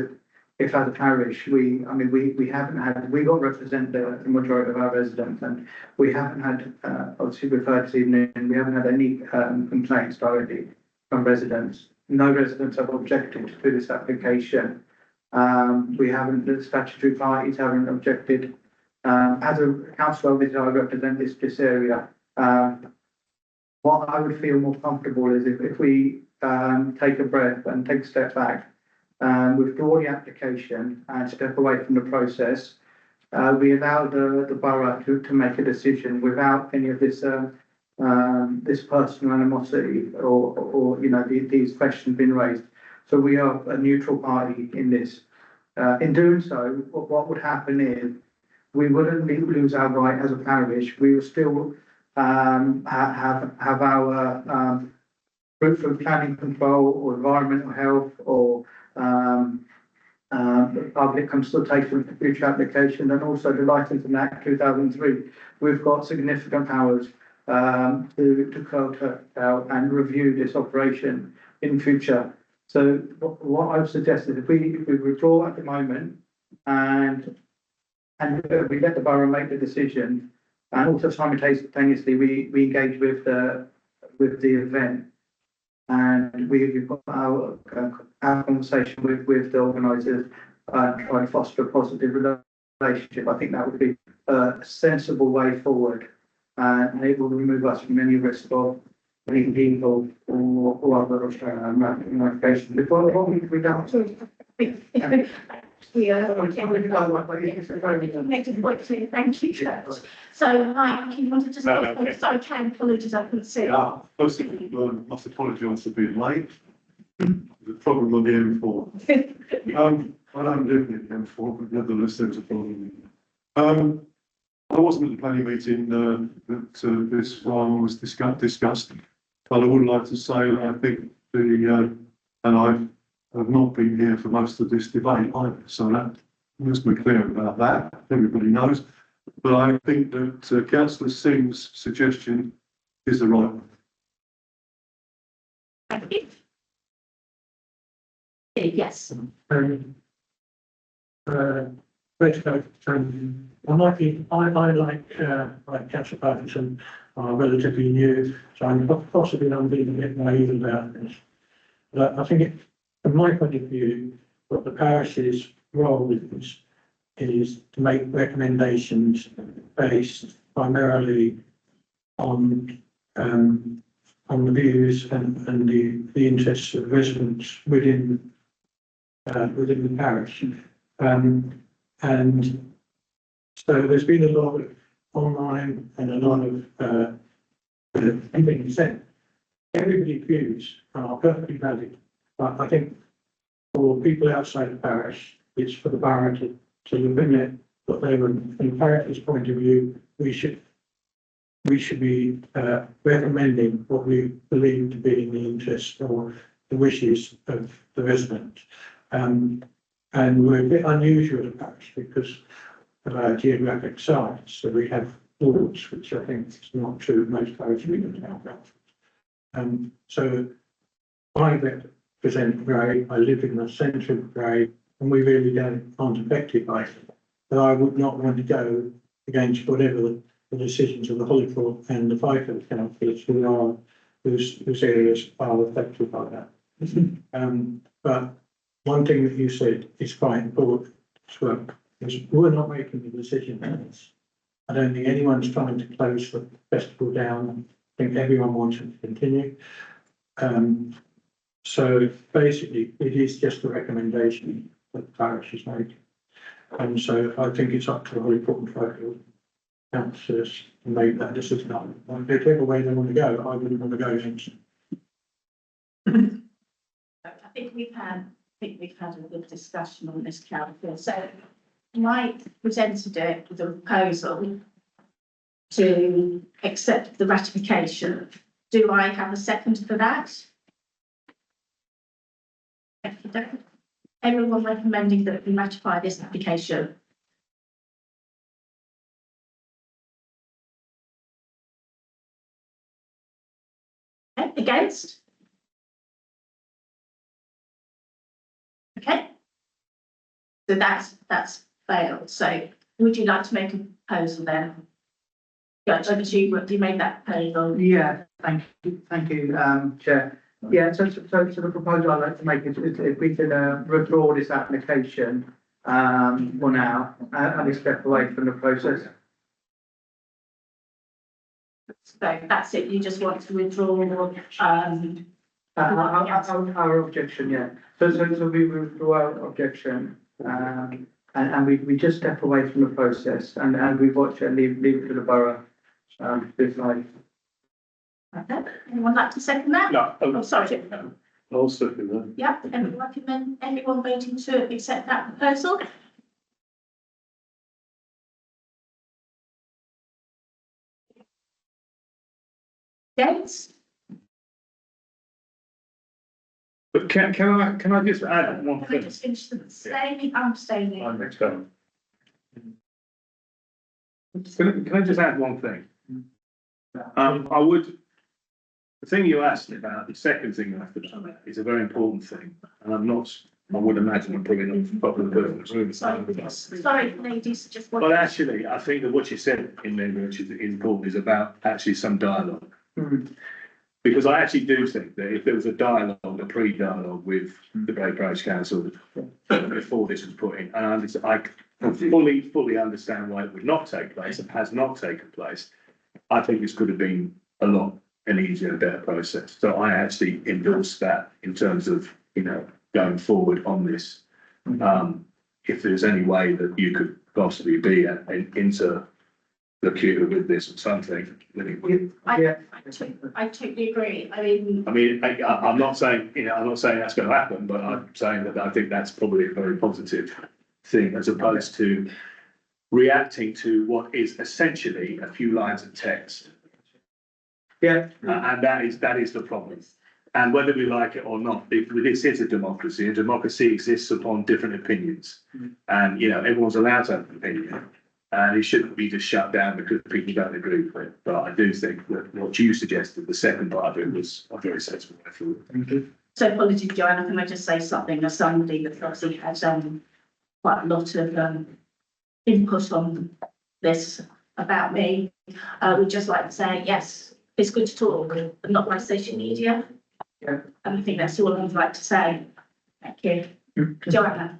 if as a parish, we got represent the majority of our residents, and we haven't had, obviously we've heard this evening, we haven't had any, complaints directly from residents. No residents have objected to this application. We haven't, the statutory parties haven't objected. As a councillor, obviously I represent this area. What I would feel more comfortable is if we, take a breath and take a step back, withdraw the application and step away from the process. We allow the borough to make a decision without any of this, this personal animosity or, you know, these questions being raised. So we are a neutral party in this. In doing so, what would happen is we wouldn't lose our right as a parish. We will still have our group for planning control or environmental health or public consultation for future application, and also the Licensing Act 2003. We've got significant powers to curtail and review this operation in future. So what I've suggested, if we withdraw at the moment and we let the borough make the decision, and also simultaneously we engage with the event, and we've got our conversation with the organisers, try to foster a positive relationship. I think that would be a sensible way forward, and it will remove us from any risk of any legal or other ramifications. Before we don't. Thank you, Church. So, Mike, you wanted to say, sorry, Ken, apologies, I couldn't see. Yeah, first of all, I must apologise for being late. The problem on the M4. I don't live in the M4, but nevertheless, there's a problem. I wasn't at the planning meeting that this one was discussed, but I would like to say that I think and I have not been here for most of this debate either, so that must be clear about that. Everybody knows. But I think that Councillor Singh's suggestion is the right one. Thank you. Yes. I like Councillor Parkinson, are relatively new, so I'm possibly not being a bit naive about this. But I think from my point of view, what the parish's role is to make recommendations based primarily on the views and the interests of residents within the parish. And so there's been a lot of online and a lot of things said. Everybody's views are perfectly valid, but I think for people outside the parish, it's for the borough to limit what they were, from the parish's point of view, we should be recommending what we believe to be in the interest or the wishes of the resident. And we're a bit unusual at parish because of our geographic size. So we have wards, which I think is not true of most parishes in town. So I represent Bray, I live in the centre of Bray, and we really aren't affected by it. But I would not want to go against whatever the decisions of the Hollyford and the Fife councillors whose areas are affected by that. But one thing that you said is quite important as well, is we're not making the decision on this. I don't think anyone's trying to close the festival down. I think everyone wants it to continue. So basically, it is just a recommendation that the parish is making. And so I think it's up to the Hollyford and Fife councillors to make that decision. Whichever way they want to go, I wouldn't want to go against I think we've had a good discussion on this, council. So Mike presented it with a proposal to accept the ratification. Do I have a second for that? Everyone recommending that we ratify this application? Okay, against? Okay. So that's failed. So would you like to make a proposal then? Yeah, over to you, you made that proposal. Yeah, thank you, Chair. Yeah, so the proposal I'd like to make is if we could withdraw this application for now and we step away from the process. So that's it, you just want to withdraw, Our objection, yeah. So we withdraw our objection, and we just step away from the process and we watch and leave it to the borough, decide. okay, anyone like to second that? No, Oh, sorry, I'll second that. yeah, anyone voting to accept that proposal? Against? But can I just add one Can I thing? just finish the abstaining, I'm abstaining. I'm next up. Can I just add one thing? The thing you asked about, the second thing you asked about is a very important thing, and I would imagine I'm probably not the proper person in the room. Sorry, ladies, just one. But actually, I think that what you said in there, which is important, is about actually some dialogue. Because I actually do think that if there was a dialogue, a pre-dialogue with the Great Parish Council before this was put in, and I fully understand why it would not take place and has not taken place, I think this could have been a lot an easier and better process. So I actually endorse that in terms of, going forward on this. If there's any way that you could possibly be an interlocutor with this or something, then it would. I totally agree. I mean, I'm not saying, that's going to happen, but I'm saying that I think that's probably a very positive thing as opposed to reacting to what is essentially a few lines of text. Yeah. And that is the problem. And whether we like it or not, this is a democracy, and democracy exists upon different opinions. And, everyone's allowed to have an opinion, and it shouldn't be just shut down because people don't agree with it. But I do think that what you suggested, the second part of it, was a very sensible way forward. so apologies, Joanna, can I just say something as somebody that obviously has quite a lot of input on this about me. We'd just like to say, yes, it's good to talk, but not by social media. Yeah. And I think that's all I'd like to say. Thank you. Joanna.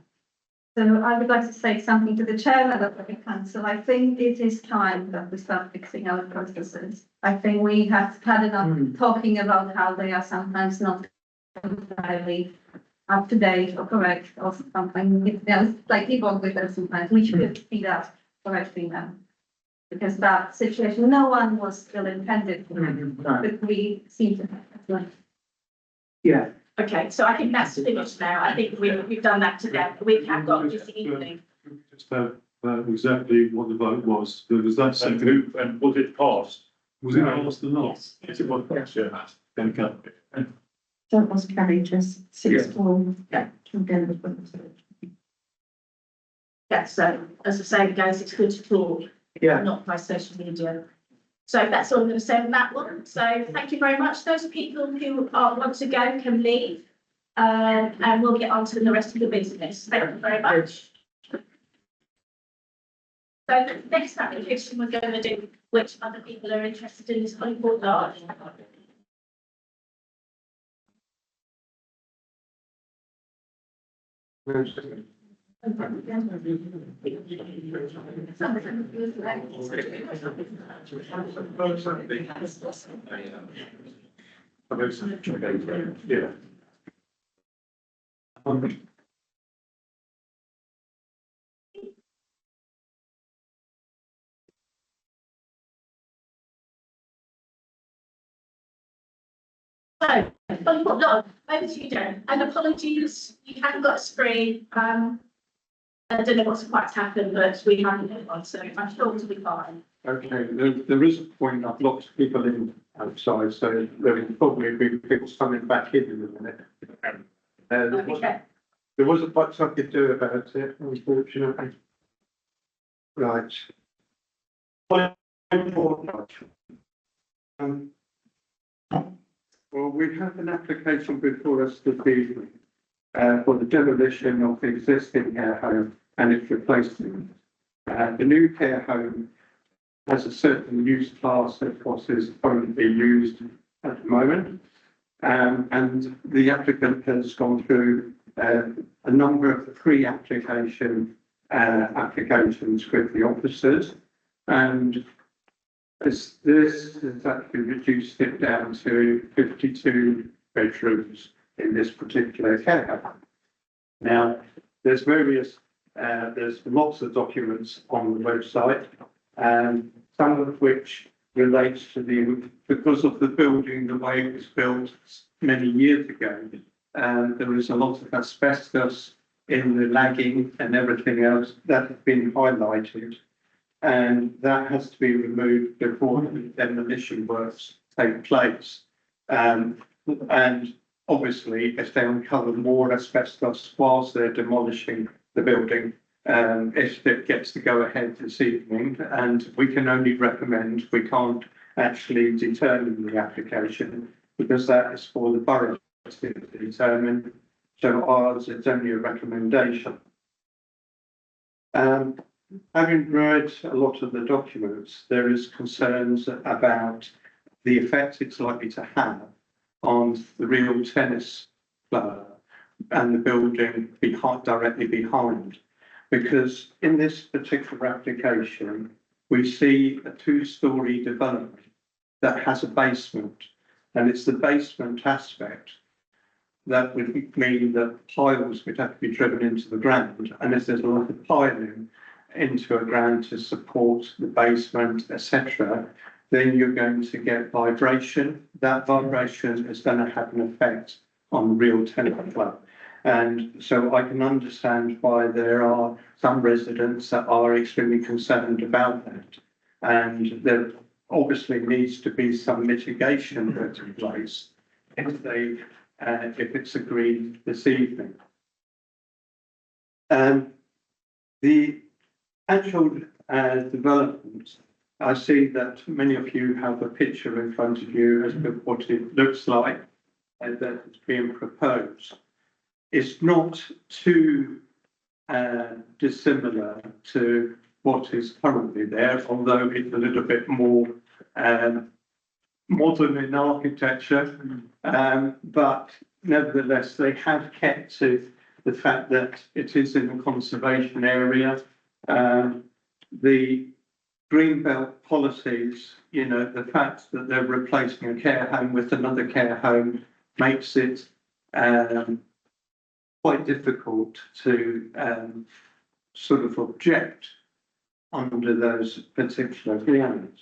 So I would like to say something to the chairman of the council. I think it is time that we start fixing our processes. I think we have had enough talking about how they are sometimes not entirely up to date or correct or something. There's like evolve with them sometimes. We should see that correctly now. Because that situation, no one was still intended for it, but we seem to have. Yeah. Okay, so I think that's finished now. I think we've done that today. We have got this evening. Just exactly what the vote was, was that second, and was it passed? Was it passed or not? Yes, it was passed, yeah. Then cut. That was carried just 6-4. Yeah. Again, Yeah, so as I say, guys, it's good to talk, not by social media. So that's all I'm going to say on that one. So thank you very much. Those people who want to go can leave, and we'll get on to the rest of the business. Thank you very much. So the next application we're going to do, which other people are interested in, is Honeyport Lodge. Yeah. So, no, over to you, Jen, and apologies, you haven't got a screen, I don't know what's quite happened, but we haven't got one, so I'm sure it'll be fine. Okay, there is a point, I've lots of people in outside, so there will probably be people coming back in a minute. Okay. There wasn't much I could do about it, unfortunately. Right. Well, we have an application before us this evening for the demolition of the existing care home and its replacement. The new care home has a certain use class of what is currently used at the moment. And the applicant has gone through a number of pre-application applications with the officers. And this has actually reduced it down to 52 bedrooms in this particular care home. Now, there's lots of documents on the website, some of which relates to because of the building, the way it was built many years ago. There is a lot of asbestos in the lagging and everything else that has been highlighted. And that has to be removed before the demolition works take place. And obviously, if they uncover more asbestos whilst they're demolishing the building, if it gets to go ahead this evening, and we can only recommend, we can't actually determine the application because that is for the borough to determine. So ours, it's only a recommendation. Having read a lot of the documents, there is concerns about the effect it's likely to have on the real tennis club and the building directly behind. Because in this particular application, we see a two-storey development that has a basement, and it's the basement aspect that would mean that piles would have to be driven into the ground. And if there's a lot of piling into a ground to support the basement, etc., then you're going to get vibration. That vibration is going to have an effect on the real tennis club. And so I can understand why there are some residents that are extremely concerned about that. And there obviously needs to be some mitigation put in place if it's agreed this evening. The actual development, I see that many of you have a picture in front of you as to what it looks like that is being proposed. It's not too dissimilar to what is currently there, although it's a little bit more modern in architecture. But nevertheless, they have kept to the fact that it is in a conservation area. The Greenbelt policies, the fact that they're replacing a care home with another care home makes it quite difficult to sort of object under those particular grounds.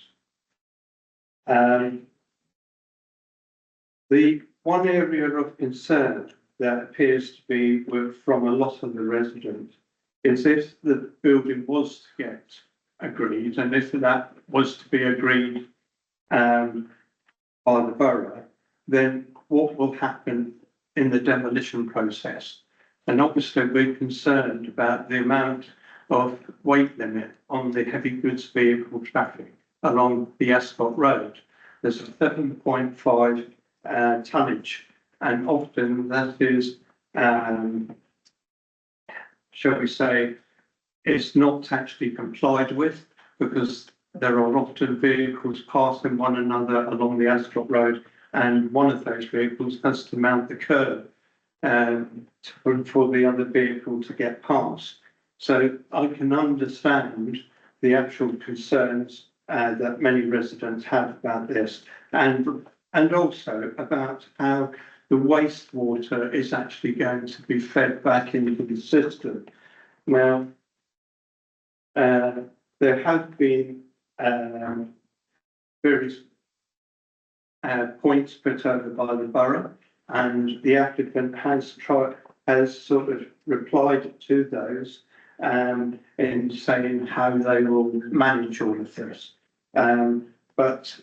The one area of concern that appears to be from a lot of the residents is if the building was to get agreed, and if that was to be agreed by the borough, then what will happen in the demolition process? And obviously we're concerned about the amount of weight limit on the heavy goods vehicle traffic along the Ascot Road. There's a 7.5 tonnage, and often that is, shall we say, is not actually complied with, because there are often vehicles passing one another along the Ascot Road, and one of those vehicles has to mount the curb for the other vehicle to get past. So I can understand the actual concerns that many residents have about this, and also about how the wastewater is actually going to be fed back into the system. Now, there have been various points put over by the borough, and the applicant has sort of replied to those in saying how they will manage all of this. But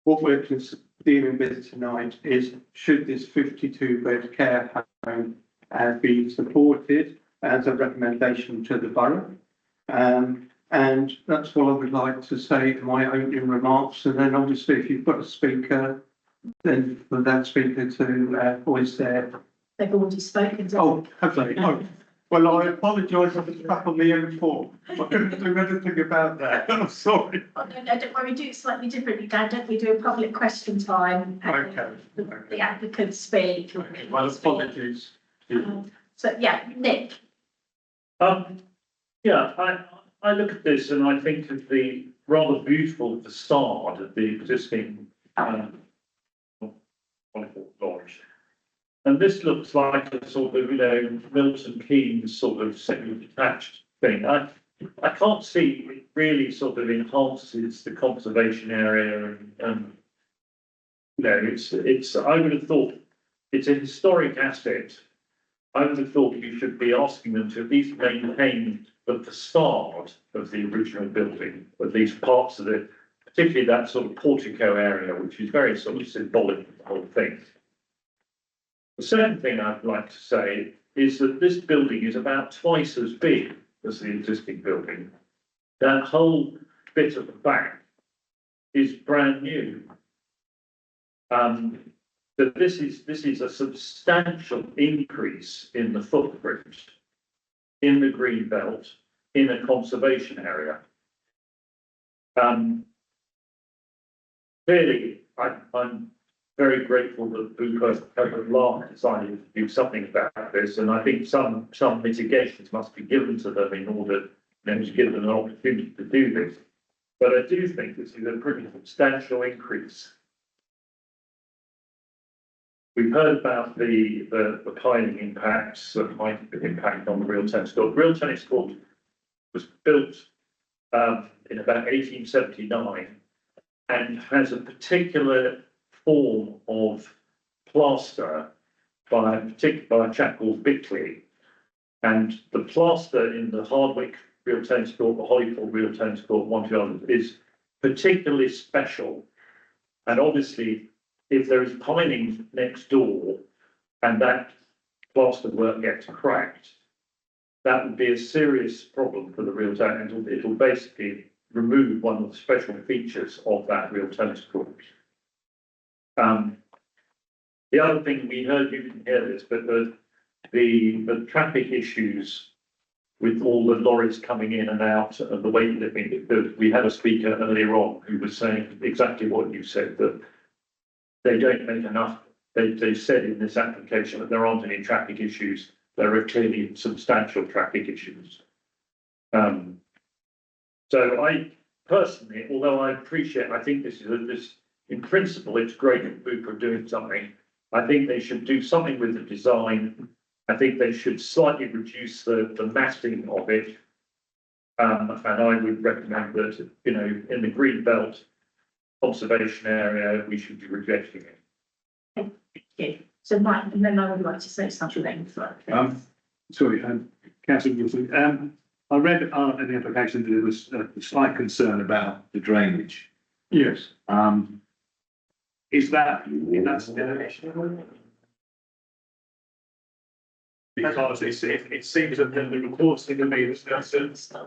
what we're dealing with tonight is, should this 52-bed care home be supported as a recommendation to the borough? And that's what I would like to say in my opening remarks. And then obviously, if you've got a speaker, then for that speaker to voice their. They've already spoken. Oh, have they? Oh, well, I apologise, I was back on the M4. I couldn't do anything about that. I'm sorry. Oh, no, don't worry, we do it slightly differently, Dan, don't we? Do a public question time. And Okay. The applicants speak. Okay, well, apologies. So, yeah, Nick. Yeah, I look at this and I think of the rather beautiful facade of the existing, lodge. And this looks like a sort of, Milton Keynes sort of semi-detached thing. I can't see it really sort of enhances the conservation area and it's, I would have thought it's a historic asset. I would have thought you should be asking them to at least maintain the facade of the original building, at least parts of it, particularly that sort of portico area, which is very sort of symbolic of the whole thing. The second thing I'd like to say is that this building is about twice as big as the existing building. That whole bit at the back is brand new. So this is a substantial increase in the footprint in the green belt in a conservation area. Clearly, I'm very grateful that Bupa have last decided to do something about this, and I think some mitigations must be given to them in order to give them an opportunity to do this. But I do think this is a pretty substantial increase. We've heard about the piling impacts that might impact on the real tennis court. Real tennis court was built in about 1879 and has a particular form of plaster by a chap called Bickley. And the plaster in the Hardwick Real Tennis Court, the Hollyford Real Tennis Court, one or two others, is particularly special. And obviously, if there is piling next door and that plaster work gets cracked, that would be a serious problem for the real tennis. It'll basically remove one of the special features of that real tennis court. The other thing we heard, you didn't hear this, but the traffic issues with all the lorries coming in and out and the way that we had a speaker earlier on who was saying exactly what you said, that they don't make enough. They said in this application that there aren't any traffic issues. There are clearly substantial traffic issues. So I personally, although I think this is in principle, it's great that Bupa are doing something. I think they should do something with the design. I think they should slightly reduce the massing of it. And I would recommend that, in the green belt conservation area, we should be rejecting it. Thank you. So Mike, and then I would like to say something. Councillor Wilson, I read in the application that there was a slight concern about the drainage. Yes. Is that still an issue? Because it seems that the reports seem to be that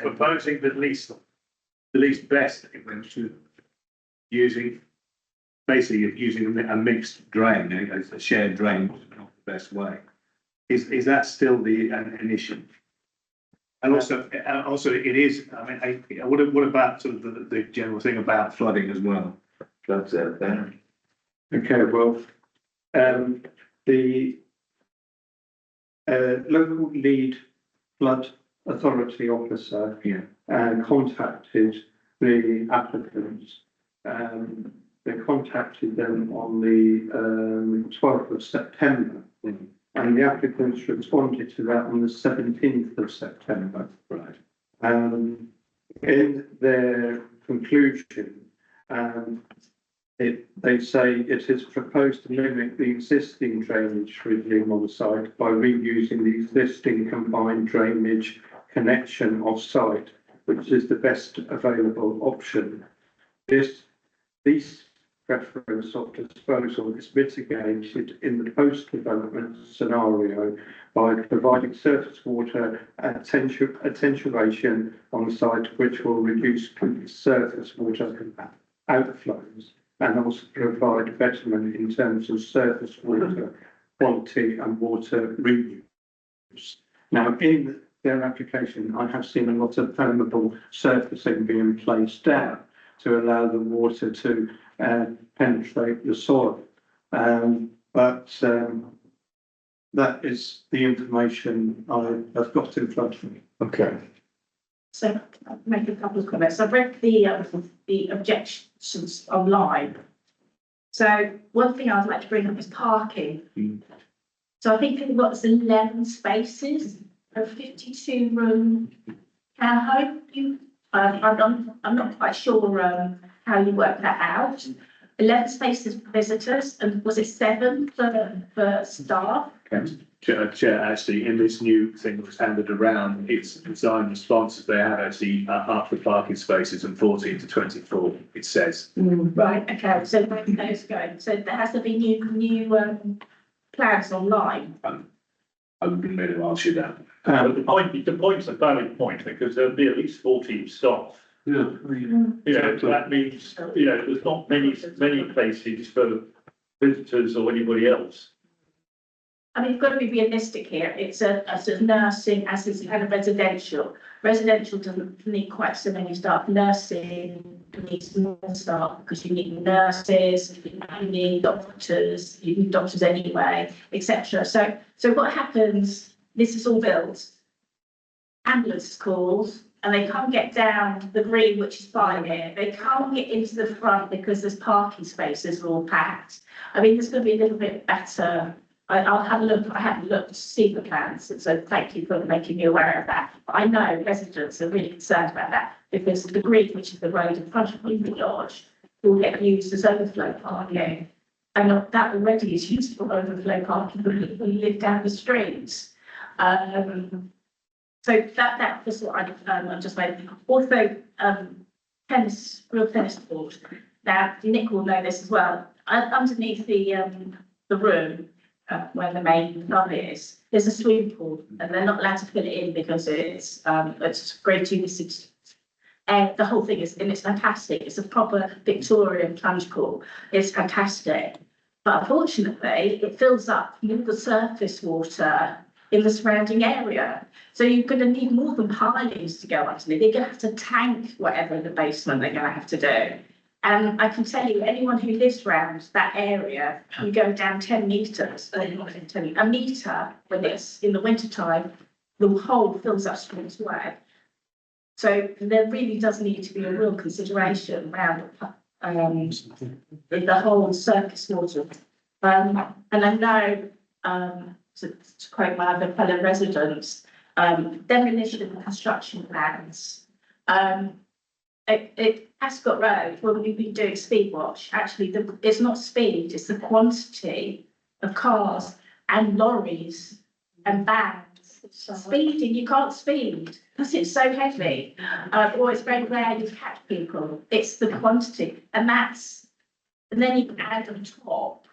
proposing the least best using a mixed drain, a shared drain, not the best way. Is that still an issue? And also it is. I mean, what about sort of the general thing about flooding as well? Floods out there. Okay, well, the local lead flood authority officer contacted the applicants. They contacted them on the 12th of September. And the applicants responded to that on the 17th of September. Right. In their conclusion, they say it is proposed to mimic the existing drainage regime on the site by reusing the existing combined drainage connection off-site, which is the best available option. These preference of disposal is mitigated in the post-development scenario by providing surface water attenuation on the site, which will reduce surface water outflows and also provide betterment in terms of surface water quality and water reuse. Now, in their application, I have seen a lot of permeable surfacing being placed down to allow the water to penetrate the soil. But that is the information I've got in front of me. Okay. So I'll make a couple of comments. I've read the objections online. So one thing I'd like to bring up is parking. So I think they've got 11 spaces, a 52-room care home. I'm not quite sure how you work that out. 11 spaces for visitors, and was it 7 for staff? Chair, actually, in this new thing that was handed around, it's design responses, they have actually upped the parking spaces from 14 to 24, it says. Right, okay, so where are those going? So there has to be new plans online. I wouldn't really ask you that. The point's a valid point, because there'll be at least 14 staff. Yeah. You know, that means, you know, there's not many places for visitors or anybody else. I mean, you've got to be realistic here. It's a sort of nursing as is kind of residential. Residential doesn't need quite so many staff. Nursing needs more staff because you need nurses, you need doctors, you need doctors anyway, etc. So what happens? This is all built. Ambulance calls, and they can't get down the green, which is fine here. They can't get into the front because there's parking spaces are all packed. I mean, there's going to be a little bit better. I'll have a look. I haven't looked to see the plans, so thank you for making me aware of that. But I know residents are really concerned about that because the green, which is the road in front of Greenwood Lodge, will get used as overflow parking, and that already is used for overflow parking for people who live down the streets. So that was what I just made. Also, tennis, real tennis court. Now Nick will know this as well. Underneath the room. Where the main club is, there's a swimming pool, and they're not allowed to fill it in because it's grade 2 listed. The whole thing is, and it's fantastic. It's a proper Victorian plunge pool. It's fantastic, but unfortunately, it fills up all the surface water in the surrounding area. So you're going to need more than pilings to go underneath. They're going to have to tank whatever in the basement they're going to have to do. And I can tell you, anyone who lives around that area, you go down 10 metres, a metre when it's in the wintertime, the hole fills up straight away. So there really does need to be a real consideration around the whole surface water. And I know, to quote my other fellow residents, demolition and construction plans. At Ascot Road, when we've been doing speed watch, actually it's not speed, it's the quantity of cars and lorries and vans. Speeding, you can't speed because it's so heavy, or it's very rare you catch people. It's the quantity, and then you can add on top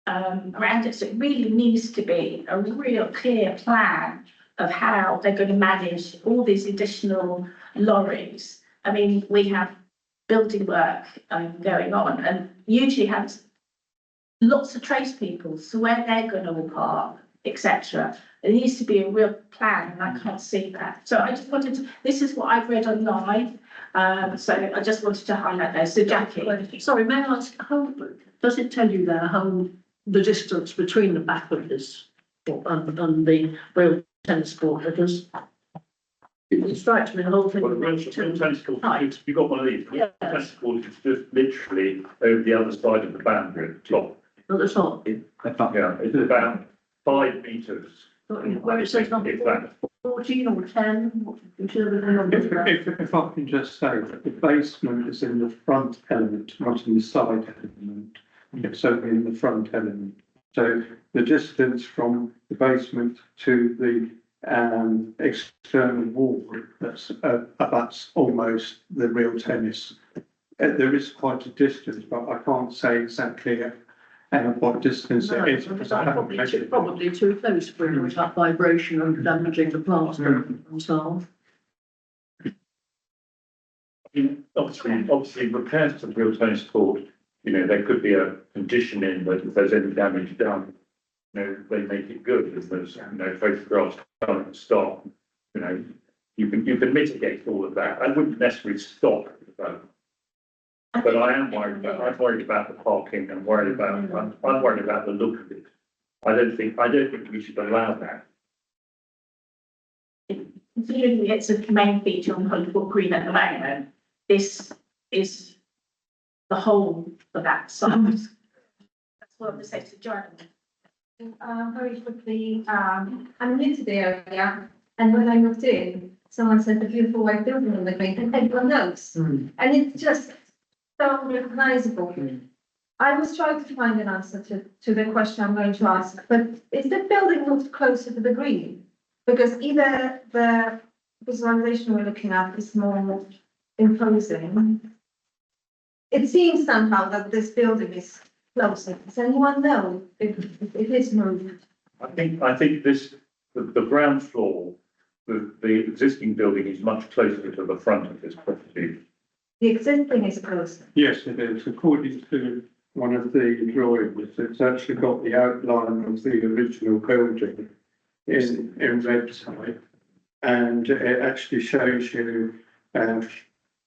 around it. So it really needs to be a real clear plan of how they're going to manage all these additional lorries. I mean, we have building work going on, and usually have lots of tradespeople, so where they're going to park, etc. There needs to be a real plan, and I can't see that. So I just wanted to, this is what I've read online, so I just wanted to highlight those. So Jackie. Sorry, may I ask, how does it tell you there how the distance between the back of this and the real tennis court? Because it strikes me the whole thing. Well, the real tennis court, you've got one of these. Yeah. The tennis court is just literally over the other side of the boundary at the top. No, that's not. Yeah, it's about 5 metres. Where it says number If 4. that, 14 or 10, whichever the number is. If I can just say that the basement is in the front element, not in the side element. It's only in the front element. So the distance from the basement to the external wall, that's almost the real tennis. There is quite a distance, but I can't say exactly what distance it is. Because I haven't measured it. Probably too close for it, that vibration and damaging the plaster and so on. Obviously repairs to the real tennis court, you know, there could be a condition in that if there's any damage done, you know, they make it good, if there's, you know, photographs don't stop, you know, you can mitigate all of that. I wouldn't necessarily stop the development. But I'm worried about the parking and I'm worried about the look of it. I don't think we should allow that. Considering it's a main feature on Holyfoot Green at the moment, this is the whole for that site. That's what I'm saying to John. Very quickly, I'm new to the area, and when I moved in, someone said the beautiful white building on the green, and everyone knows. And it's just so recognizable. I was trying to find an answer to the question I'm going to ask, but is the building moved closer to the green? Because either the visualization we're looking at is more imposing. It seems somehow that this building is closer. Does anyone know if it is moved? I think the ground floor, the existing building is much closer to the front of this property. The existing is closer. Yes, it is. According to one of the drawings, it's actually got the outline of the original building in red type. And it actually shows you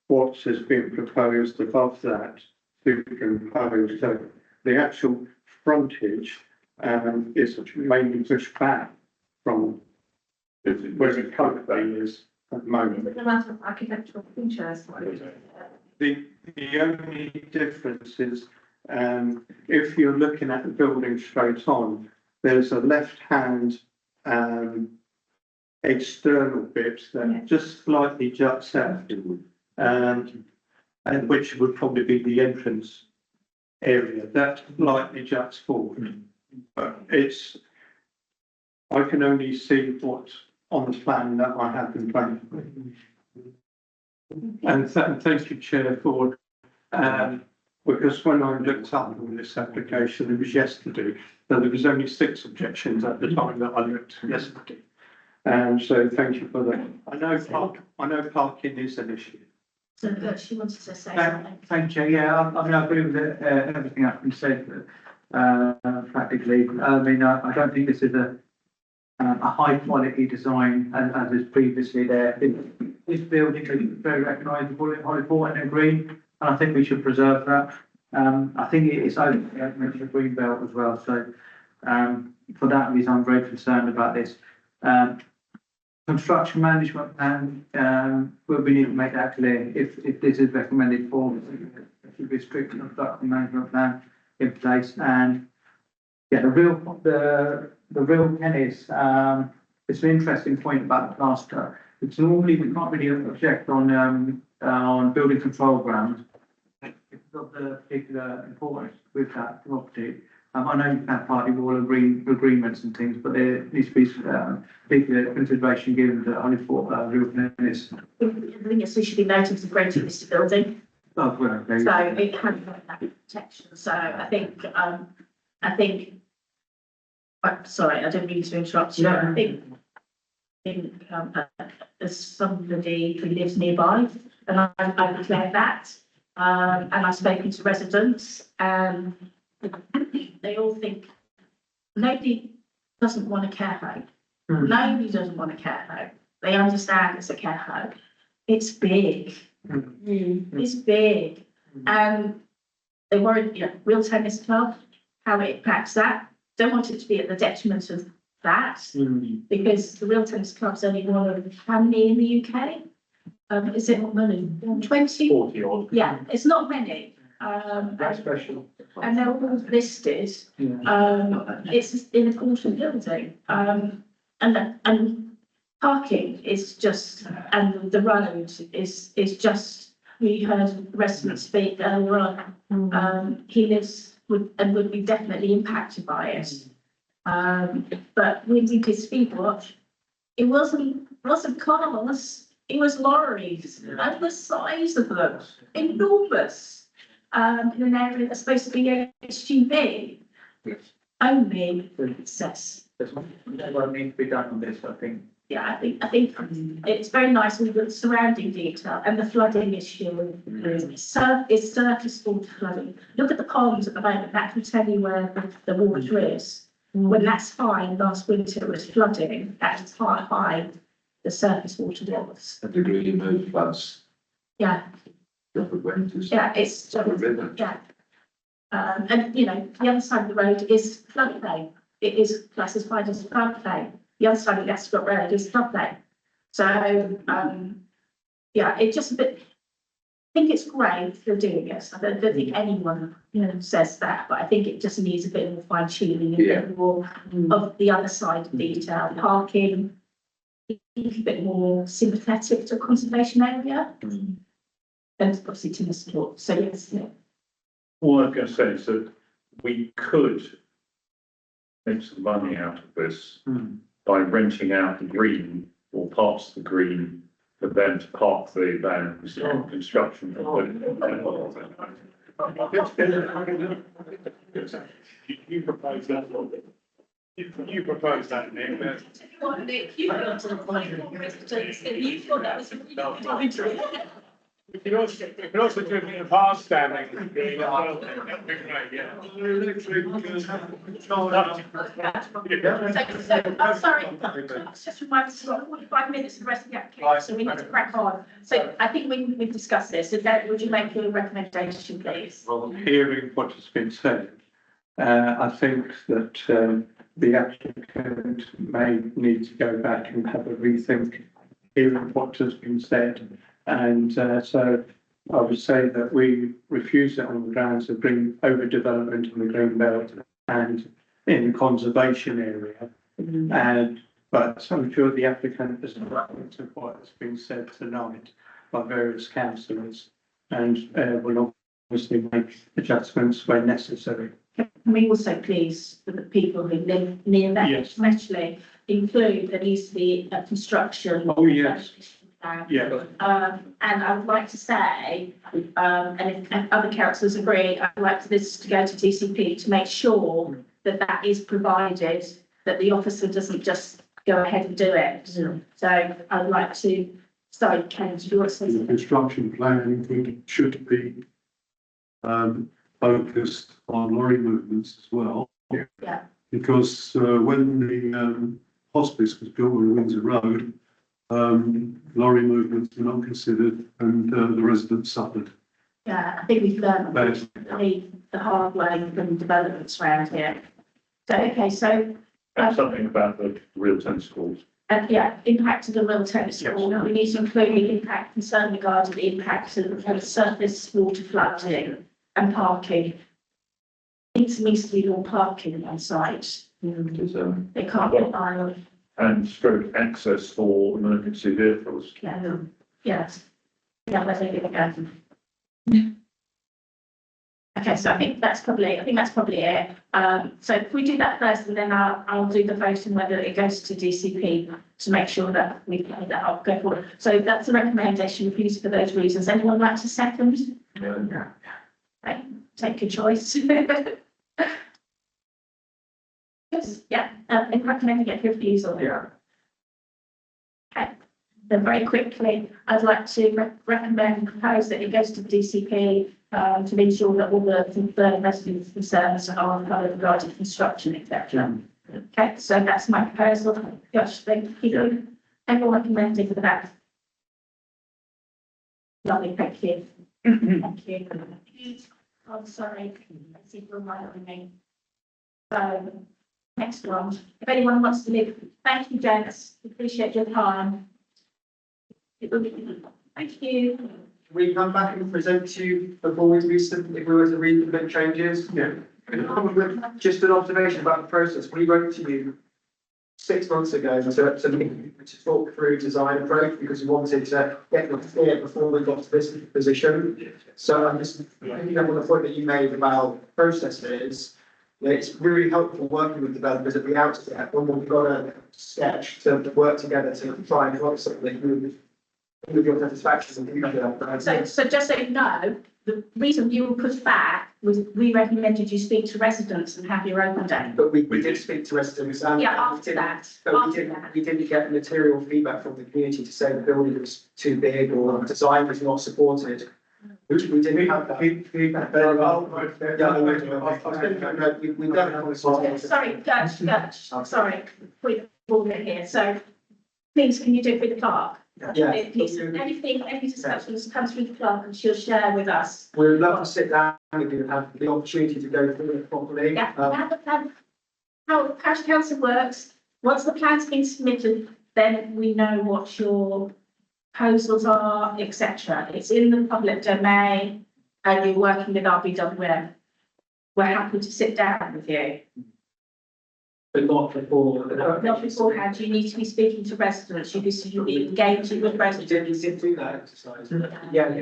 what has been proposed above that, superimposed. So the actual frontage is mainly pushed back from where it currently is at the moment. It's a matter of architectural features. The only difference is if you're looking at the building straight on, there's a left-hand external bit that just slightly juts out, and which would probably be the entrance area that slightly juts forward. But I can only see what's on the plan that I have in front of me. And thank you, Chair, for because when I looked up on this application, it was yesterday, so there was only 6 objections at the time that I looked yesterday. And so thank you for that. I know parking is an issue. So she wanted to say something. Thank you. Yeah, I mean, I agree with everything that's been said, practically. I mean, I don't think this is a high quality design as is previously there. This building is very recognisable in Holyfoot and green, and I think we should preserve that. I think it is over the green belt as well. So for that reason, I'm very concerned about this. Construction management plan, we need to make that clear. If this is recommended for, there should be a strict construction management plan in place. And yeah, the real tennis, it's an interesting point about the plaster. It's normally, we can't really object on building control grounds. It's of the particular importance with that property. I know you can have party wall agreements and things, but there needs to be particular consideration given to Holyfoot real tennis. I think it's officially noted as a great listed building. Oh, well, okay. So it can have that protection. So I think, sorry, I didn't mean to interrupt you. No. I think there's somebody who lives nearby, and I've declared that. And I've spoken to residents, and they all think nobody doesn't want a care home. Nobody doesn't want a care home. They understand it's a care home. It's big. It's big. And they worry, real tennis club, how it impacts that. Don't want it to be at the detriment of that, because the real tennis club's only one of how many in the UK? Is it not many? 20? 40 odd. Yeah, it's not many. That's special. And they're all listed. It's in a quarter building. And Parking is just, and the road is just, we heard residents speak earlier on. He lives would be definitely impacted by it. But when we did speed watch, it wasn't cars, it was lorries, and the size of them, enormous. In an area that's supposed to be HGV, only access. There's one that needs to be done on this, I think. Yeah, I think it's very nice with the surrounding detail and the flooding issue. It's surface water flooding. Look at the ponds at the moment, that can tell you where the water is. When that's fine, last winter it was flooding, that's how high the surface water was. A degree of those floods. Yeah, yeah, it's, yeah. And you know, the other side of the road is floodplain. It is classified as floodplain. The other side of the Ascot Road is floodplain. So, yeah, it's just a bit, I think it's great for doing it. I don't think anyone, says that, but I think it just needs a bit more fine tuning, a bit more of the other side of detail, parking, a bit more sympathetic to a conservation area. And obviously to the sport. So yes, yeah. All I'm going to say is that we could make some money out of this by renting out the green or parts of the green for them to park the vans on construction. You propose that. You propose that, Nick. Nick, you've got to the point of residents, and you thought that was a really good idea. We can also do a bit of hard standing. That'd be great, yeah. I'm sorry, it's just reminded us, we've got 45 minutes of the rest of the application, so we need to crack on. So I think we've discussed this, so Derek, would you make your recommendation, please? Well, hearing what has been said, I think that the applicant may need to go back and have a rethink, hearing what has been said. And so I would say that we refuse it on the grounds of green overdevelopment in the green belt and in the conservation area. But I'm sure the applicant has listened to what has been said tonight by various councillors and will obviously make adjustments where necessary. Can we also please, for the people who live near that, especially include there needs to be a construction. Oh, yes. Yeah. And I would like to say, and if other councillors agree, I'd like this to go to DCP to make sure that that is provided, that the officer doesn't just go ahead and do it. So I'd like to, sorry, Ken, do you want to say something? The construction plan should be focused on lorry movements as well. Yeah. Because when the hospice was built on Windsor Road, lorry movements were not considered and the residents suffered. Yeah, I think we've learned the hard way from developments around here. So, okay, so. And something about the real tennis schools. Yeah, impact of the real tennis school. We need to include the impact concern regarding the impact of surface water flooding and parking. It needs to be more parking on site. They can't rely on. And stroke access for emergency vehicles. Yeah, yes. Yeah, that's a good go. Okay, so I think that's probably it. So if we do that first, and then I'll do the voting whether it goes to DCP to make sure that we play that up, go forward. So that's a recommendation, refused for those reasons. Anyone like to second? No. Okay, take your choice. Yes, yeah, and recommending it for refusal. Yeah. Okay, then very quickly, I'd like to propose that it goes to DCP to ensure that all the residents' concerns are covered regarding construction, etc. Okay, so that's my proposal. Josh, thank you. Everyone recommending for that. Lovely, thank you. Thank you. I'm sorry, I see you're right on me. So, next one. If anyone wants to leave, thank you, gents. Appreciate your time. Thank you. We come back and present to you before we resubmit, if we were to resubmit changes. Yeah. Just an observation about the process. We wrote to you 6 months ago to talk through design approach because we wanted to get the clear before we got to this position. So I'm just picking up on the point that you made about processes. It's really helpful working with developers at the outset when we've got a sketch to work together to try and write something that with your satisfaction in the future. So just so you know, the reason you were pushed back was we recommended you speak to residents and have your open day. But we did speak to residents and. Yeah, after that. But we didn't get material feedback from the community to say the building was too big or the design was not supported. We didn't have that. Feedback very well. Yeah, we've done a conversation. Sorry, Gertch, sorry, we've all been here, so please, can you do it with the clerk? Yeah. Please, any discussions comes through the clerk and she'll share with us. We would love to sit down with you and have the opportunity to go through it properly. Yeah, have the plan, how parish council works, once the plan's been submitted, then we know what your proposals are, etc. It's in the public domain and you're working with RBWM. We're happy to sit down with you. But not before. Not beforehand, you need to be speaking to residents, you should be engaging with residents. We did do that exercise. Yeah,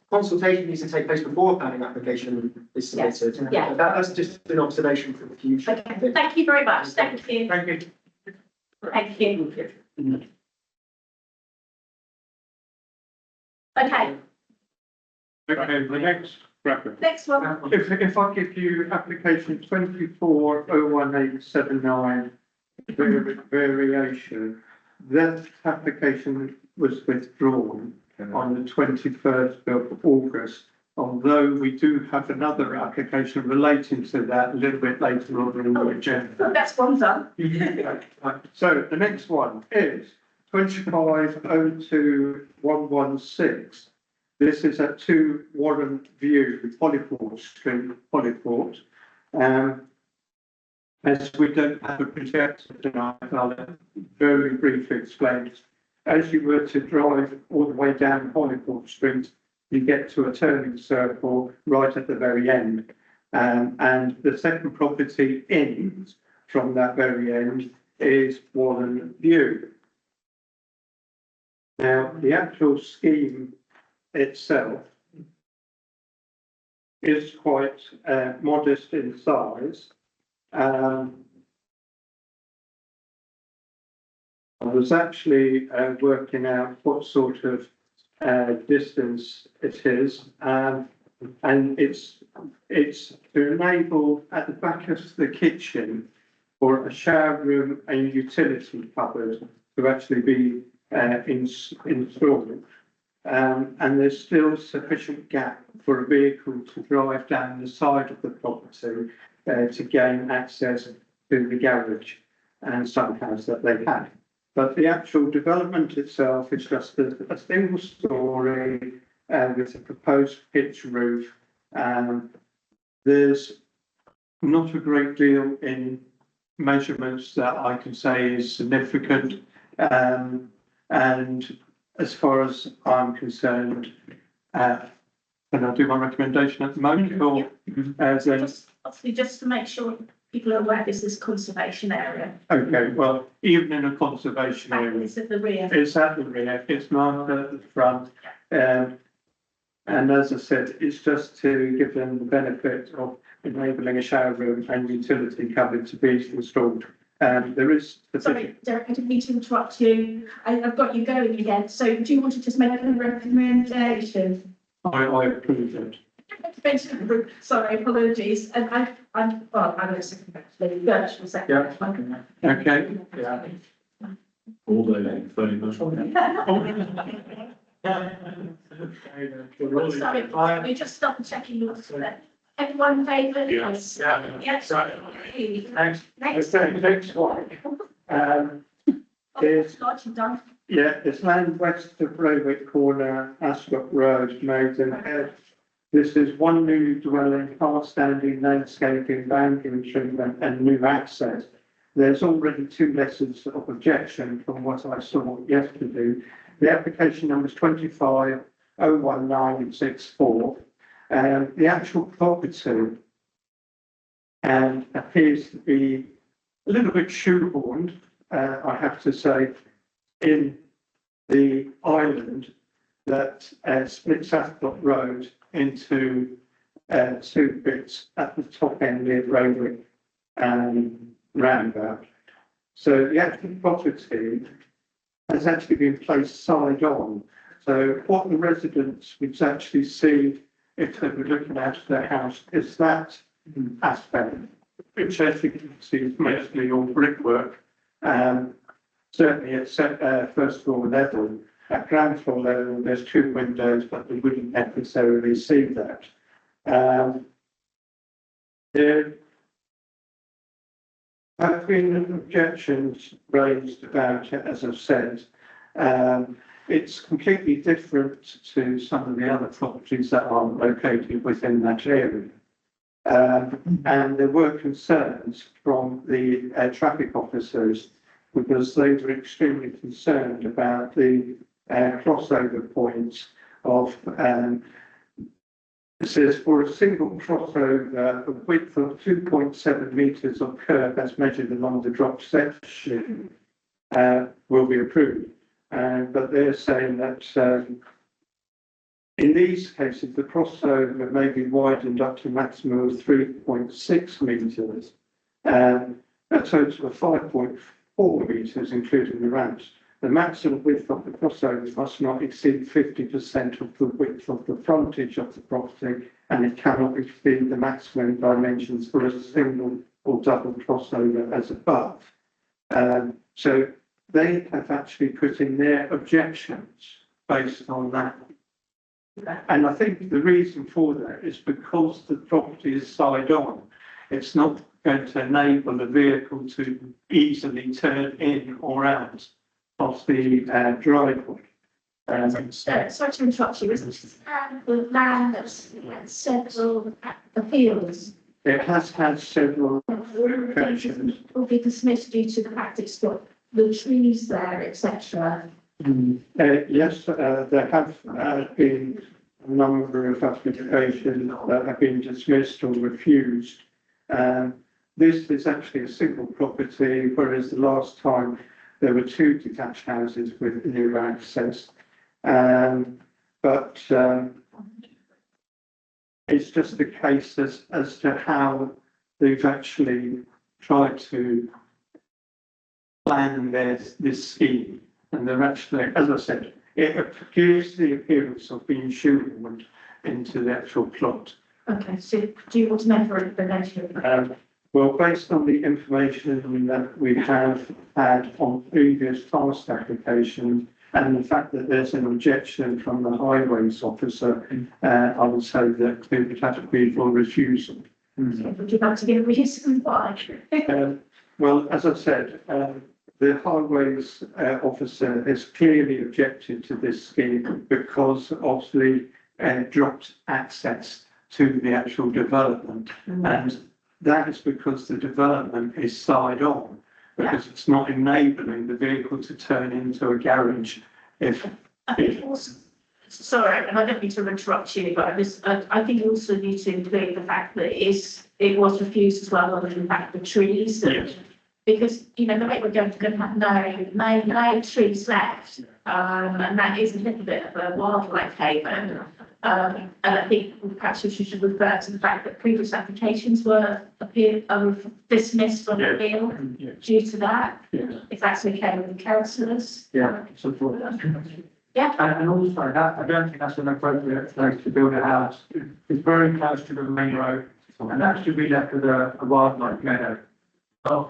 consultation needs to take place before a planning application is submitted. Yeah. That's just an observation for the future. Okay, thank you very much, thank you. Thank you. Thank you. Okay, Okay, the next bracket. next one. If I give you application 24-01879 variation, that application was withdrawn on the 21st of August. Although we do have another application relating to that a little bit later on in the agenda. That's one done. So the next one is 25-02-116. This is at 2 Warren View, Holyport Street, Holyport. As we don't have a projector tonight, I'll very briefly explain. As you were to drive all the way down Holyport Street, you get to a turning circle right at the very end. And the second property in from that very end is Warren View. Now, the actual scheme itself is quite modest in size. I was actually working out what sort of distance it is, and it's to enable at the back of the kitchen for a shower room and utility cupboard to actually be installed. And there's still sufficient gap for a vehicle to drive down the side of the property to gain access to the garage and some house that they have. But the actual development itself is just a single story with a proposed pitch roof. There's not a great deal in measurements that I can say is significant. And as far as I'm concerned, can I do my recommendation at the moment? Or Just to make sure people are aware, this is conservation area. Okay, well, even in a conservation area, It's at the rear. it's at the rear, it's not at the front. And as I said, it's just to give them the benefit of enabling a shower room and utility cupboard to be installed. There is. Sorry, Derek, I didn't mean to interrupt you. I've got you going again. So do you want to just make a recommendation? I approve it. Sorry, apologies. And I'm a second actually. Gertch will second. Yeah. Okay. Yeah. All day, 30 minutes. Sorry, we're just double checking yours. Everyone in favour? Yes. Yes. Thanks. Next. Okay, next one. Is, Done. yeah, it's land west of Raywick Corner, Ascot Road, Maidenhead. This is one new dwelling, fast-standing landscaping, banking treatment and new access. There's already 2 letters of objection from what I saw yesterday. The application number is 25-01964. The actual property appears to be a little bit shoehorned, I have to say, in the island that splits Ascot Road into two bits at the top end near Rowley and roundabout. So the actual property has actually been placed side on. So what the residents would actually see if they were looking out of their house is that aspect, which as you can see is mostly all brickwork. Certainly at first floor level, at ground floor level, there's two windows, but they wouldn't necessarily see that. There have been objections raised about it, as I've said. It's completely different to some of the other properties that are located within that area. And there were concerns from the traffic officers because they were extremely concerned about the crossover points of, it says for a single crossover, a width of 2.7 metres of curb as measured along the drop section will be approved. But they're saying that in these cases, the crossover may be widened up to a maximum of 3.6 metres, a total of 5.4 metres, including the ramps. The maximum width of the crossover must not exceed 50% of the width of the frontage of the property, and it cannot exceed the maximum dimensions for a single or double crossover as above. So they have actually put in their objections based on that. And I think the reason for that is because the property is side on, it's not going to enable the vehicle to easily turn in or out of the driveway. Sorry to interrupt you, isn't the land that's had several appeals? It has had several occasions. Will be dismissed due to the fact it's got the trees there, etc. Yes, there have been a number of applications that have been dismissed or refused. This is actually a single property, whereas the last time there were two detached houses with new access. But it's just a case as to how they've actually tried to plan this scheme. And they're actually, as I said, it gives the appearance of being shoehorned into the actual plot. Okay, so do you want to make a recommendation? Well, based on the information that we have had on previous past applications and the fact that there's an objection from the highways officer, I would say that it would have to be for refusal. Would you like to give a reason why? Well, as I said, the highways officer has clearly objected to this scheme because of the dropped access to the actual development. And that is because the development is side on, because it's not enabling the vehicle to turn into a garage. Sorry, and I don't mean to interrupt you, but I think you also need to include the fact that it was refused as well, other than the fact the trees. Yes. Because, you know, the way we're going to have no trees left, and that is a little bit of a wildlife haven. And I think perhaps we should refer to the fact that previous applications were dismissed on appeal due to that. If that's okay with the councillors. Yeah, support that. Yeah. And also, I don't think that's an appropriate place to build a house. It's very close to the main road, and that should be left as a wildlife meadow. Well,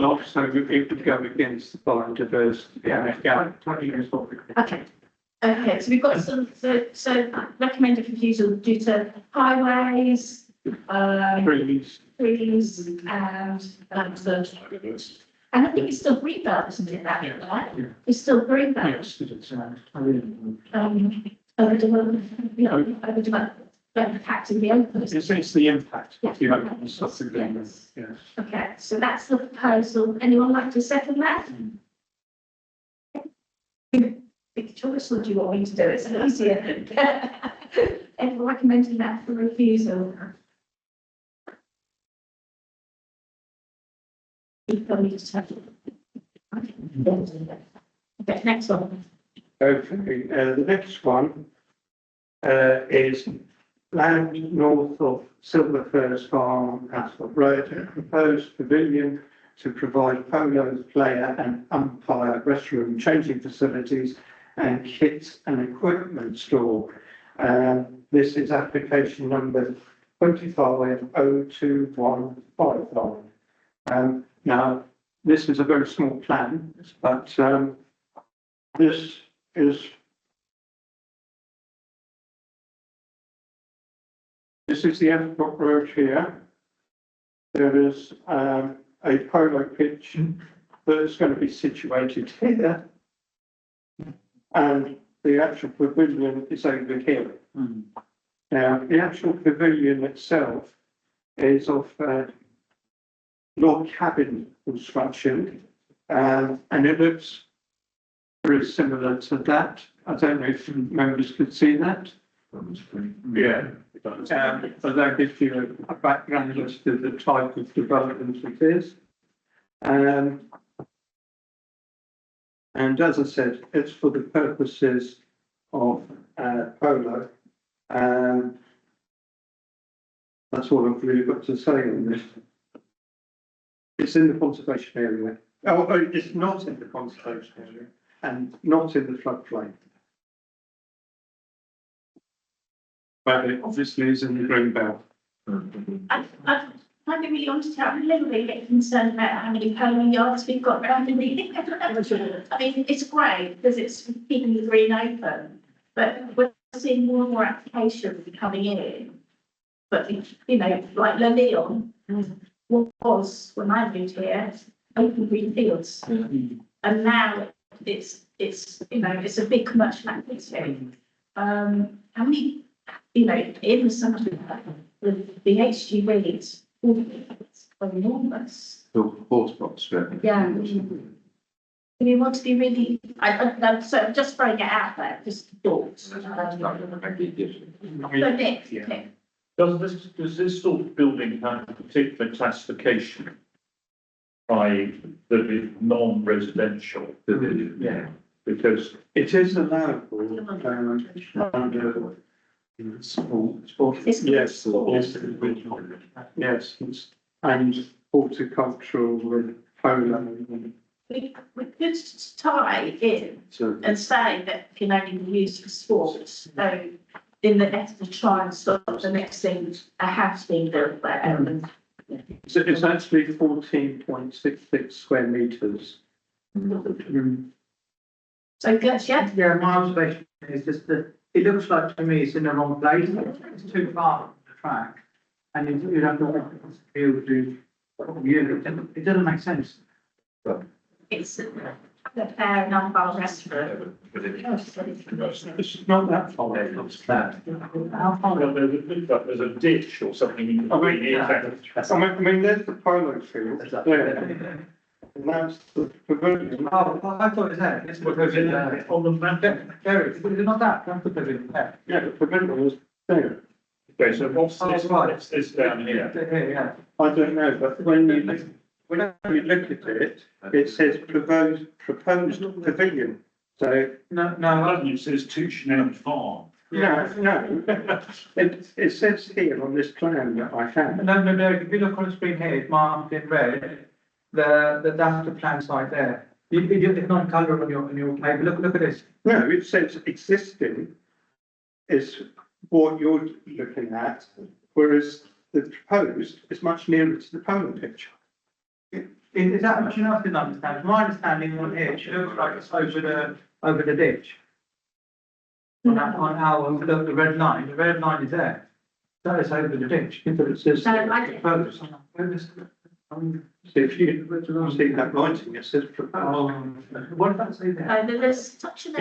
also it would go against the biodiversity. Okay, so we've got some, so recommended refusal due to highways, trees, and I think it's still greenbelt, isn't it, that, right? It's still greenbelt. Overdevelopment, impacting the open. It's the impact. Yes. Okay, so that's the proposal. Anyone like to second that? Big choice, or do you want me to do it? It's easier. Anyone recommending that for refusal? Okay, next one. Okay, the next one is land north of Silver Firs Farm, Ascot Road, a proposed pavilion to provide polo player and umpire restroom changing facilities and kit and equipment store. This is application number 25-02155. Now, this is a very small plan, but this is the Ascot Road here. There is a polo pitch that is going to be situated here. And the actual pavilion is over here. Now, the actual pavilion itself is of log cabin construction, and it looks very similar to that. I don't know if members could see that. Yeah. But that gives you a background as to the type of development it is. And as I said, it's for the purposes of polo. That's all I've really got to say on this. It's in the conservation area. Oh, it's not in the conservation area and not in the floodplain. But it obviously is in the green belt. I be really honest, I'm a little bit concerned about how many polo yards we've got around in the. I mean, it's great because it's keeping the green open, but we're seeing more and more applications coming in. But, you know, like Le Leon was, when I moved here, open green fields. And now it's, you know, it's a big commercial activity. How many, you know, in the summer, the HG weeds, it's enormous. The horse box strip. Yeah. We want to be really, so I'm just throwing it out there, just thoughts. So Nick, Nick. Does this sort of building have a particular classification? That is non-residential? Yeah. Because it is allowable under sport. Yes, and horticultural with polo. We could tie in and say that it can only be used for sports, so in the next to try and stop the next thing, a house being built there. So it's actually 14.66 square metres. So good, yeah? Yeah, my observation is just that it looks like to me it's in the wrong place. It's too far from the track. And you have to walk across the field to, it doesn't make sense. It's a fair and unbound restaurant. It's not that far. how far there's a ditch or something. I mean, there's the polo field there. And that's the pavilion. Oh, I thought it was there. It's the pavilion there. On the map. There it is. Is it not that? That's the pavilion there. Yeah, the pavilion was there. Okay, so what's this down here? Yeah. I don't know, but when you look at it, it says proposed pavilion. So No, it says Tushnell Farm. no, it says here on this plan that I have. No, if you look on the screen here, it's marked in red, that's the plan site there. It's not colour on your paper, look at this. No, it says existing is what you're looking at, whereas the proposed is much nearer to the polo pitch. Is that what you didn't understand? My understanding on here, it looks like it's over the ditch. On the red line is there. That is over the ditch. But it says proposed. So if you see that writing, it says proposed. What does that say there? There's such an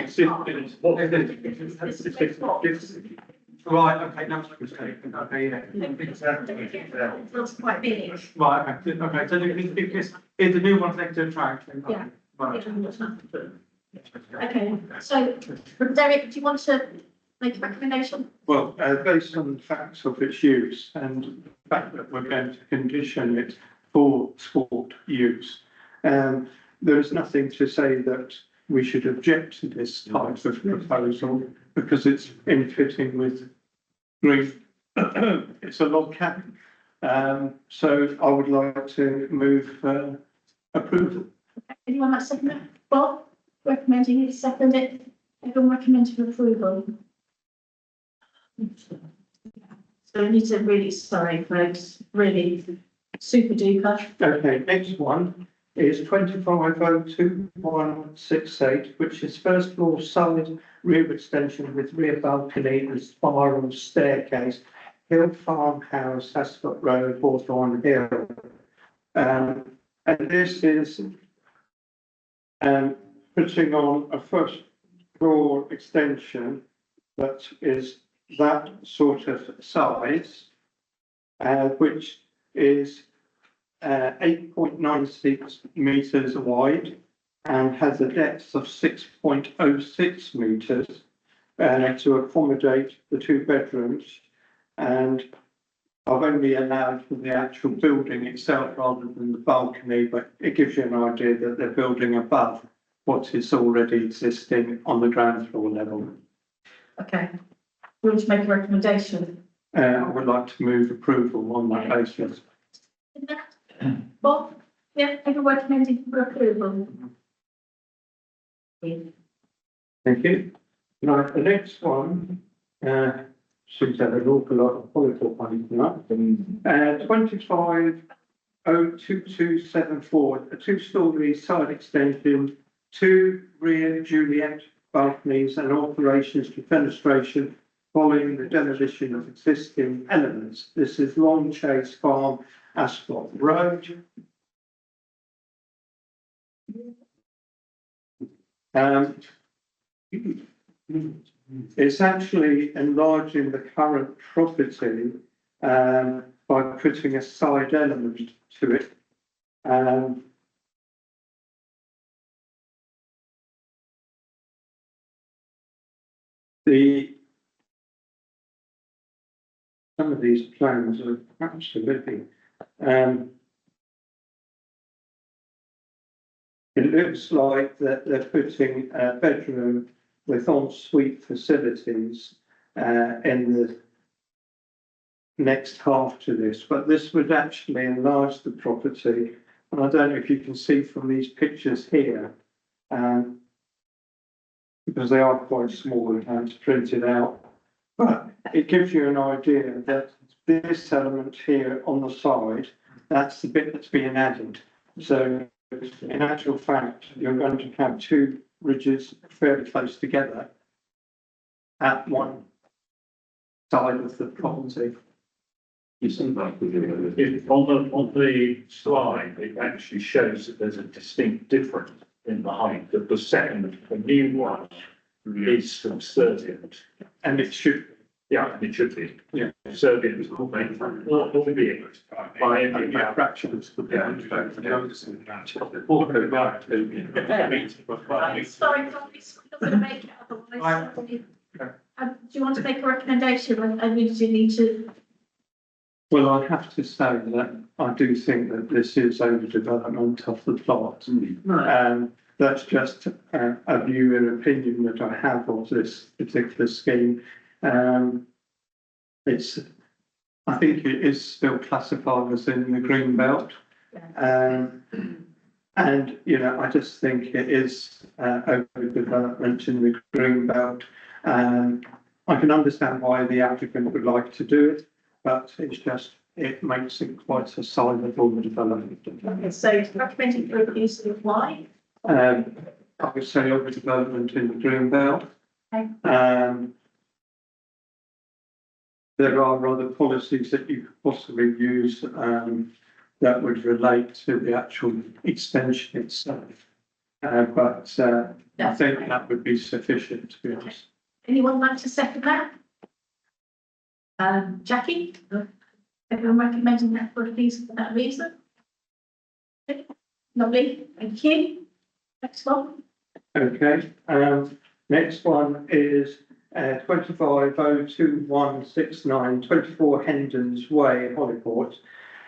Right, okay, no, okay, yeah. It's quite big. Right, okay, so it's the new one next to the track. Yeah. Right. Okay, so Derek, do you want to make a recommendation? Well, based on the facts of its use and the fact that we're going to condition it for sport use. There is nothing to say that we should object to this type of proposal because it's in fitting with green. It's a log cabin. So I would like to move approval. Anyone like second it? Bob, recommending it, second it, everyone recommending approval. So we need to really, sorry folks, really super duper. Okay, next one is 25022168, which is first floor side rear extension with rear balcony and spiral staircase, Hill Farmhouse, Ascot Road, Hawthorne Hill. And this is putting on a first floor extension that is that sort of size, which is 8.96 metres wide and has a depth of 6.06 metres to accommodate the 2 bedrooms. And I've only allowed for the actual building itself rather than the balcony, but it gives you an idea that they're building above what is already existing on the ground floor level. Okay, we want to make a recommendation. I would like to move approval on that basis. Bob, yeah, everyone recommending for approval. Thank you. Now, the next one, seems to have an awful lot of political money tonight. 250224, a 2-storey side extension, 2 rear Juliet balconies and alterations to fenestration following the demolition of existing elements. This is Long Chase Farm, Ascot Road. It's actually enlarging the current property by putting a side element to it. Some of these plans are absolutely. It looks like that they're putting a bedroom with ensuite facilities in the next half to this, but this would actually enlarge the property. And I don't know if you can see from these pictures here, because they are quite small and it's printed out, but it gives you an idea that this element here on the side, that's the bit that's being added. So in actual fact, you're going to have 2 ridges fairly close together at one side of the property. On the slide, it actually shows that there's a distinct difference in the height of the second, the new one is subservient. And it should. Yeah, it should be. Yeah. Subservient will make, albeit by any fractions. Sorry, Thomas, we're not going to make it otherwise. Do you want to make a recommendation and we do need to? Well, I have to say that I do think that this is overdevelopment of the plot. Right. That's just a view and opinion that I have of this particular scheme. I think it is still classified as in the green belt. And, you know, I just think it is overdevelopment in the green belt. I can understand why the applicant would like to do it, but it's just, it makes it quite a sizable development. Okay, so recommending for abuse of why? I would say overdevelopment in the green belt. Okay. There are other policies that you could possibly use that would relate to the actual extension itself. But I think that would be sufficient, to be honest. Anyone like to second that? Jackie? Everyone recommending that for that reason? Okay, lovely, thank you. Next one. Okay, next one is 25022169, 24 Hendon's Way, Hollyport.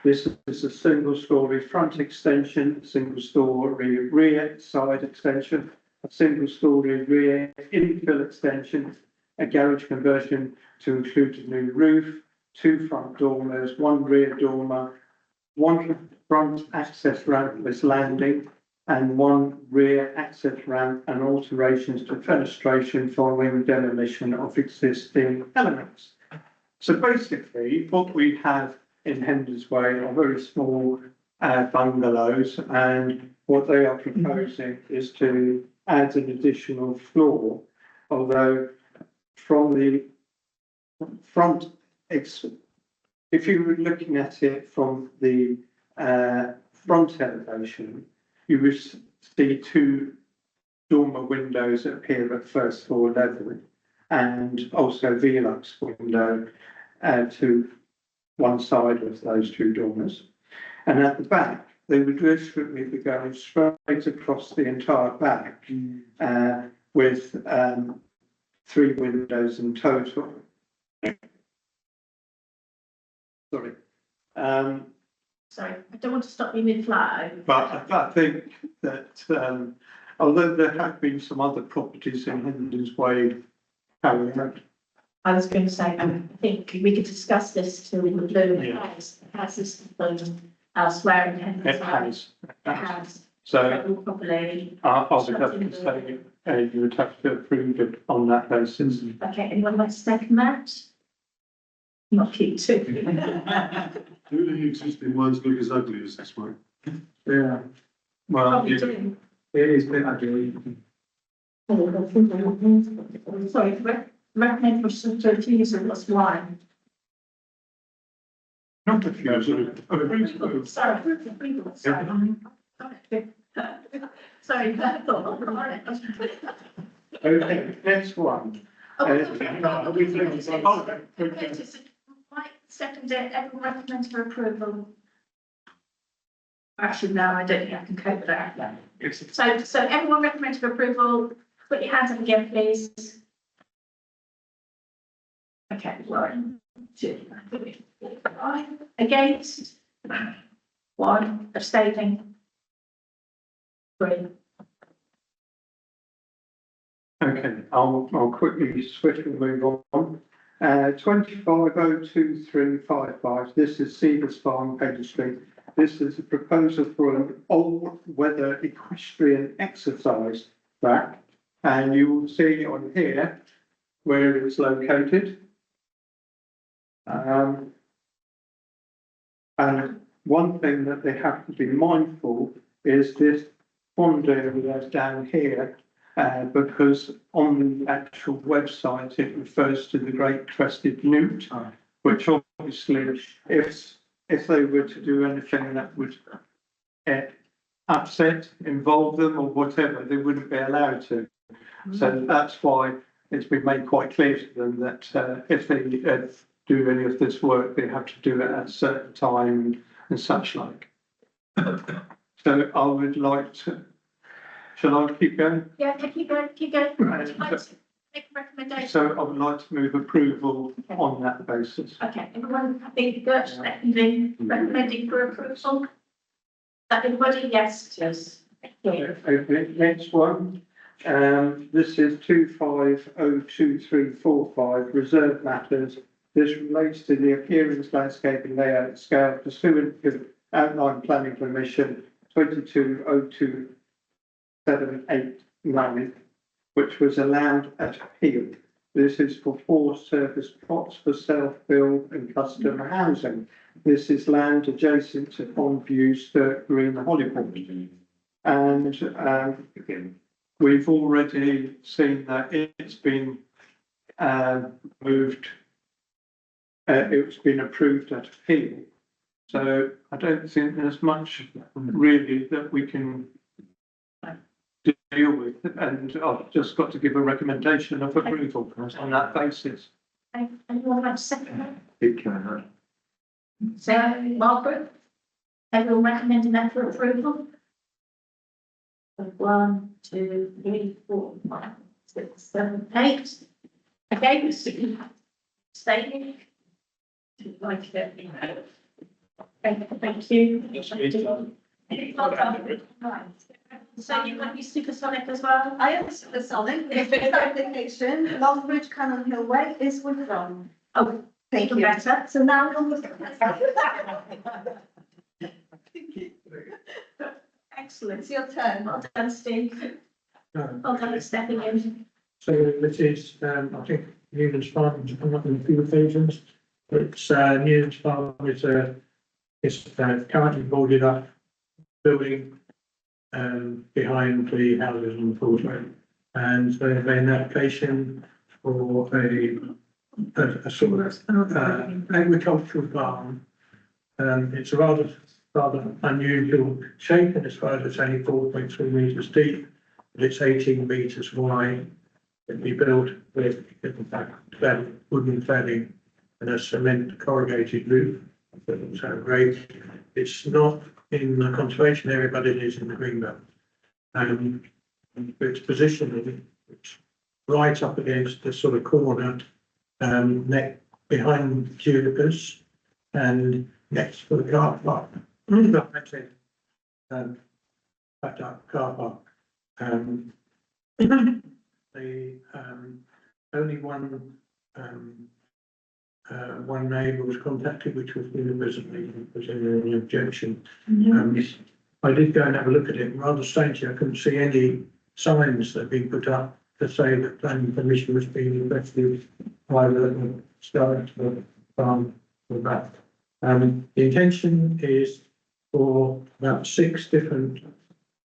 This is a single story front extension, single story rear side extension, a single story rear infill extension, a garage conversion to include a new roof, 2 front dormers, 1 rear dormer, 1 front access rampless landing, and 1 rear access ramp and alterations to fenestration following demolition of existing elements. So basically, what we have in Hendon's Way are very small bungalows, and what they are proposing is to add an additional floor, although from the front, if you were looking at it from the front elevation, you would see 2 dormer windows that appear at first floor level, and also Velux window to one side of those 2 dormers. And at the back, they would literally be going straight across the entire back with 3 windows in total. Sorry. Sorry, I don't want to stop you mid-flow. But I think that although there have been some other properties in Hendon's Way carrying out. I was going to say, I think we could discuss this till we would learn has this been elsewhere in Hendon's Way. It has. So Properly. I would have to say you would have to approve it on that basis. Okay, anyone like to second that? Not cute too. Do the existing ones look as ugly as this one? Yeah. Well, Probably do. It is a bit ugly. Sorry, recommend for refusal was why? Not refusal. Sorry, approval, sorry. Sorry, I thought. Okay, next one. Right, second it, everyone recommends for approval. Actually, no, I don't think I can cope with that. So everyone recommends for approval, put your hands up again, please. Okay, 1, 2, 3, 4, 5. Against? 1, abstaining. 3. Okay, I'll quickly swiftly move on. 2502-355, this is Cedars Farm, Pedder Street. This is a proposal for an all-weather equestrian exercise track, and you will see on here where it's located. And one thing that they have to be mindful is this pond area down here, because on the actual website, it refers to the Great Crested Newt, which obviously, if they were to do anything that would upset, involve them or whatever, they wouldn't be allowed to. So that's why it's been made quite clear to them that if they do any of this work, they have to do it at a certain time and such like. So I would like to, shall I keep going? Yeah, keep going. Right. Would you like to make a recommendation? So I would like to move approval on that basis. Okay, everyone happy, Gertz, recommending for approval? That everybody, yes, please. Okay, next one. This is 2502-345, reserve matters. This relates to the appearance, landscaping, layout, scale pursuant to outline planning permission 2202-789, which was allowed at appeal. This is for 4 service plots for self-build and custom housing. This is land adjacent to Pondview, Sturt Green, Hollywood. And we've already seen that it's been moved. It's been approved at appeal. So I don't think there's much really that we can deal with, and I've just got to give a recommendation of approval on that basis. Anyone like to second that? It can. So, Margaret, everyone recommending that for approval? 1, 2, 3, 4, 5, 6, 7, 8. Against? Staying? Like it. Thank you. So you want to be supersonic as well? I am supersonic, if it's application, Longbridge Cannon Hill Way is withdrawn. Oh, Thank you. better. So now number Excellent. it's your turn. Well done, Steve. No. Well done for stepping in. So this is, I think, Newlands Farm, I'm not in a few occasions, but Newlands Farm is currently boarded up building behind the houses on the causeway. And they've made an application for a sort of agricultural farm. It's a rather unusual shape, and as far as it's only 4.3 metres deep, but it's 18 metres wide. It'll be built with, in fact, wooden cladding and a cement corrugated roof. So great. It's not in the conservation area, but it is in the green belt. Its positioning, it's right up against the sort of corner, neck behind Juniper's and next to the car park. Actually, backed up car park. The only one neighbour was contacted, which was universally was any objection. I did go and have a look at it. Rather strangely, I couldn't see any signs that had been put up to say that planning permission was being requested by the start of the farm or that. The intention is for about 6 different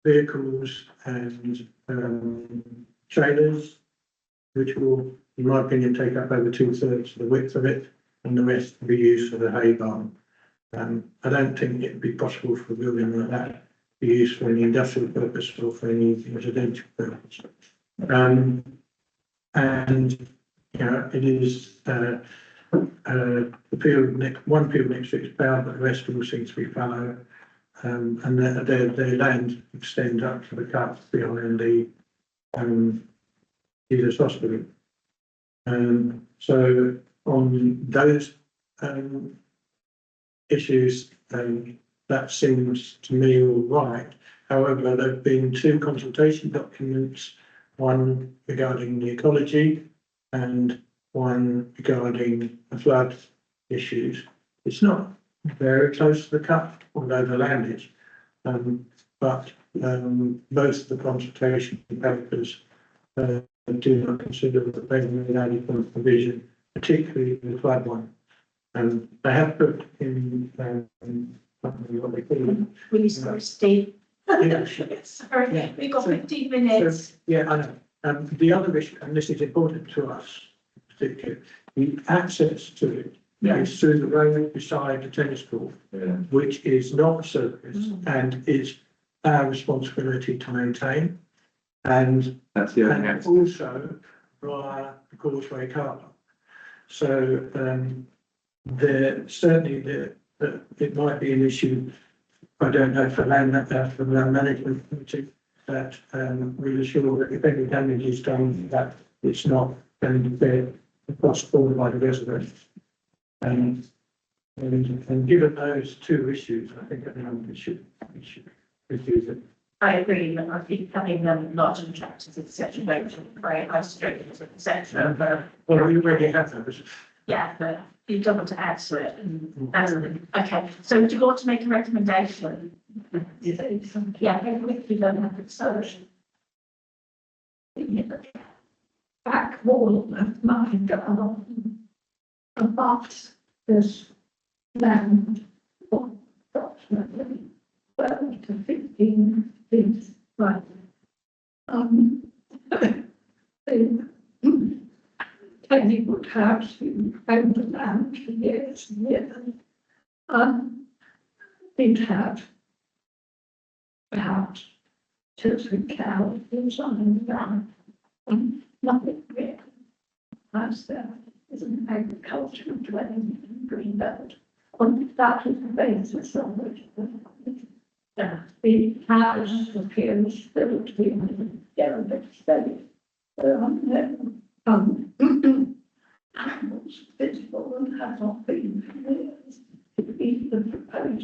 vehicles and trailers, which will, in my opinion, take up over 2/3 of the width of it, and the rest will be used for the hay barn. I don't think it'd be possible for a building like that to be used for any industrial purpose or for any residential purpose. And you know, it is the field one field next to it's ploughed, but the rest all seems to be fallow. And their land extends up to the cut behind the Jesus Hospital. So on those issues, that seems to me all right. However, there have been 2 consultation documents, one regarding the ecology and one regarding the flood issues. It's not very close to the cut, although the land is, but most of the consultation papers do not consider that they've made adequate provision, particularly the flood one. They have put in what they call it. Really sorry, Steve. Yeah. Sorry, Yeah. we've got So- 15 minutes. So, yeah, I know. The other issue, and this is important to us, particularly, the access to it is through the road beside the tennis court, which is not a surface and is our responsibility to maintain. And That's the only and also via the causeway car park. So there certainly it might be an issue. I don't know for land management committee that we'll assure that if any damage is done, that it's not going to be across board by the residents. And given those 2 issues, I think everyone should refuse it. I agree, and I think having large tractors, etc., very high streets, etc. But Well, we already have those. yeah, but you don't want to add to it. Okay, so do you want to make a recommendation? Yeah, very quickly, then have it sorted. Back wall of my garden, above this land, for approximately 12 to 15 feet wide. The Kennywood House, who owned the land for years and years, did have about 2 cows on the land. Nothing really. As there is an agricultural dwelling in Greenbelt. On that is the basis on which the house appears still to be in a derelict state. Animals visible and have not been for years. Even proposed The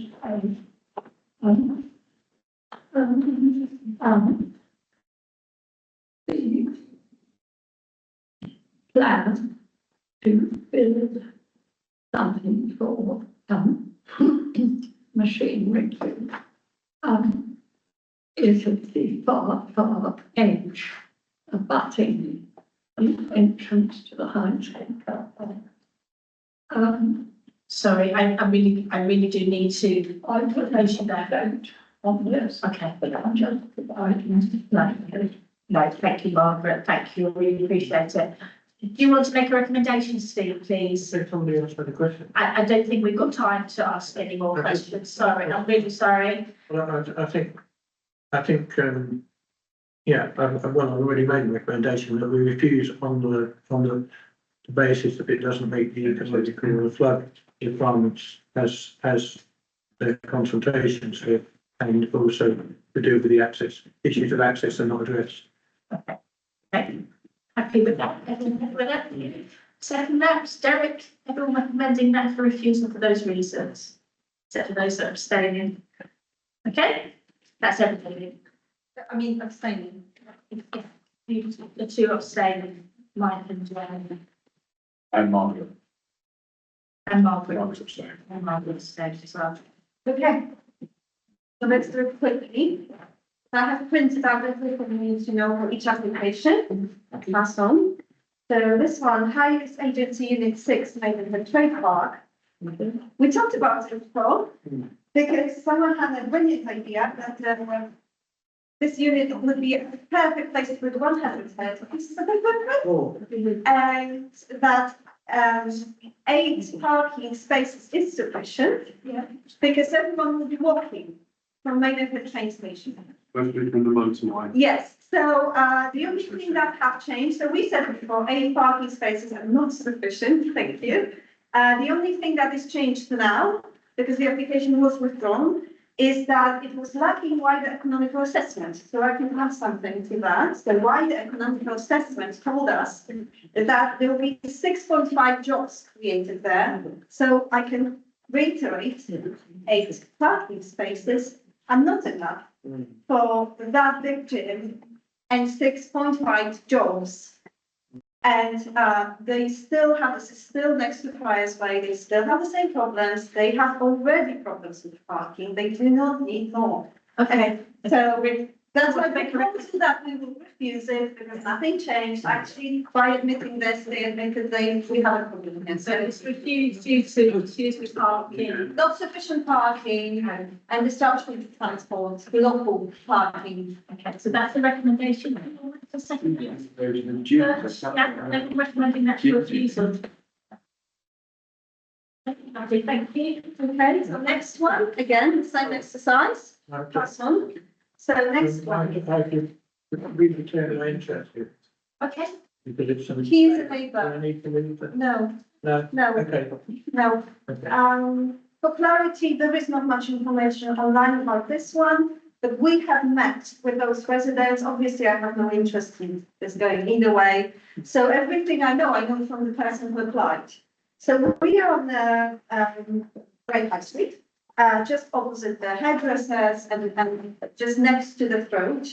plan to build something for, machinery, is at the far edge, abutting the entrance to the High Street car park. Sorry, I really do need to. I put Motion there. vote on this, Okay. but I'm just providing. No, thank you, Margaret. Thank you. I really appreciate it. Do you want to make a recommendation, Steve, please? So somebody else had a question? I don't think we've got time to ask any more questions. Sorry, I'm really sorry. Well, I think, yeah, I've already made a recommendation that we refuse on the basis that it doesn't meet the ecological or flood requirements as the consultations here, and also to do with the access, issues of access are not addressed. Okay. Happy with that? Everyone happy with that? Second that, Derek, everyone recommending that for refusal for those reasons, except for those that are abstaining. Okay, that's everything. I mean, abstaining. The two abstaining, Mike and Joanne. And Margaret. And Margaret. Margaret's abstaining. And Margaret abstained as well. Okay. So let's do it quickly. I have printed out everything we need to know for each application. Pass on. So this one, Highest Agency Unit 6, Maidenhead Trade Park. We talked about it before, because someone had a brilliant idea that this unit would be a perfect place to put 100 pieces of equipment. And that 8 parking spaces is sufficient. Because everyone will be walking from Maidenhead train station. Especially from the motorway. Yes, so the only thing that have changed, so we said before, 8 parking spaces are not sufficient, thank you. The only thing that is changed now, because the application was withdrawn, is that it was lacking wider economical assessment. So I can add something to that. The wider economical assessment told us that there will be 6.5 jobs created there. So I can reiterate, 8 parking spaces are not enough for that big gym and 6.5 jobs. And they still have, this is still next to Friars Way, they still have the same problems. They have already problems with parking. They do not need more. Okay, so that's why they proposed that we will refuse it because nothing changed. Actually, by admitting this, they admit that we have a problem here. So it's refused due to issues with parking. Not sufficient parking and disruption to transport, local parking. Okay, so that's the recommendation. A second. Everyone recommending that for refusal. Lovely, thank you. Okay, so next one, again, same exercise. Pass on. So next one. I could read the term of interest here, Okay. because it's some. He is a Do neighbour. I need to read that? No, No, no, okay, no. okay. For clarity, there is not much information online about this one, but we have met with those residents. Obviously, I have no interest in this going either way. So everything I know from the person who applied. So we are on the Great High Street, just opposite the hairdressers and just next to the throat.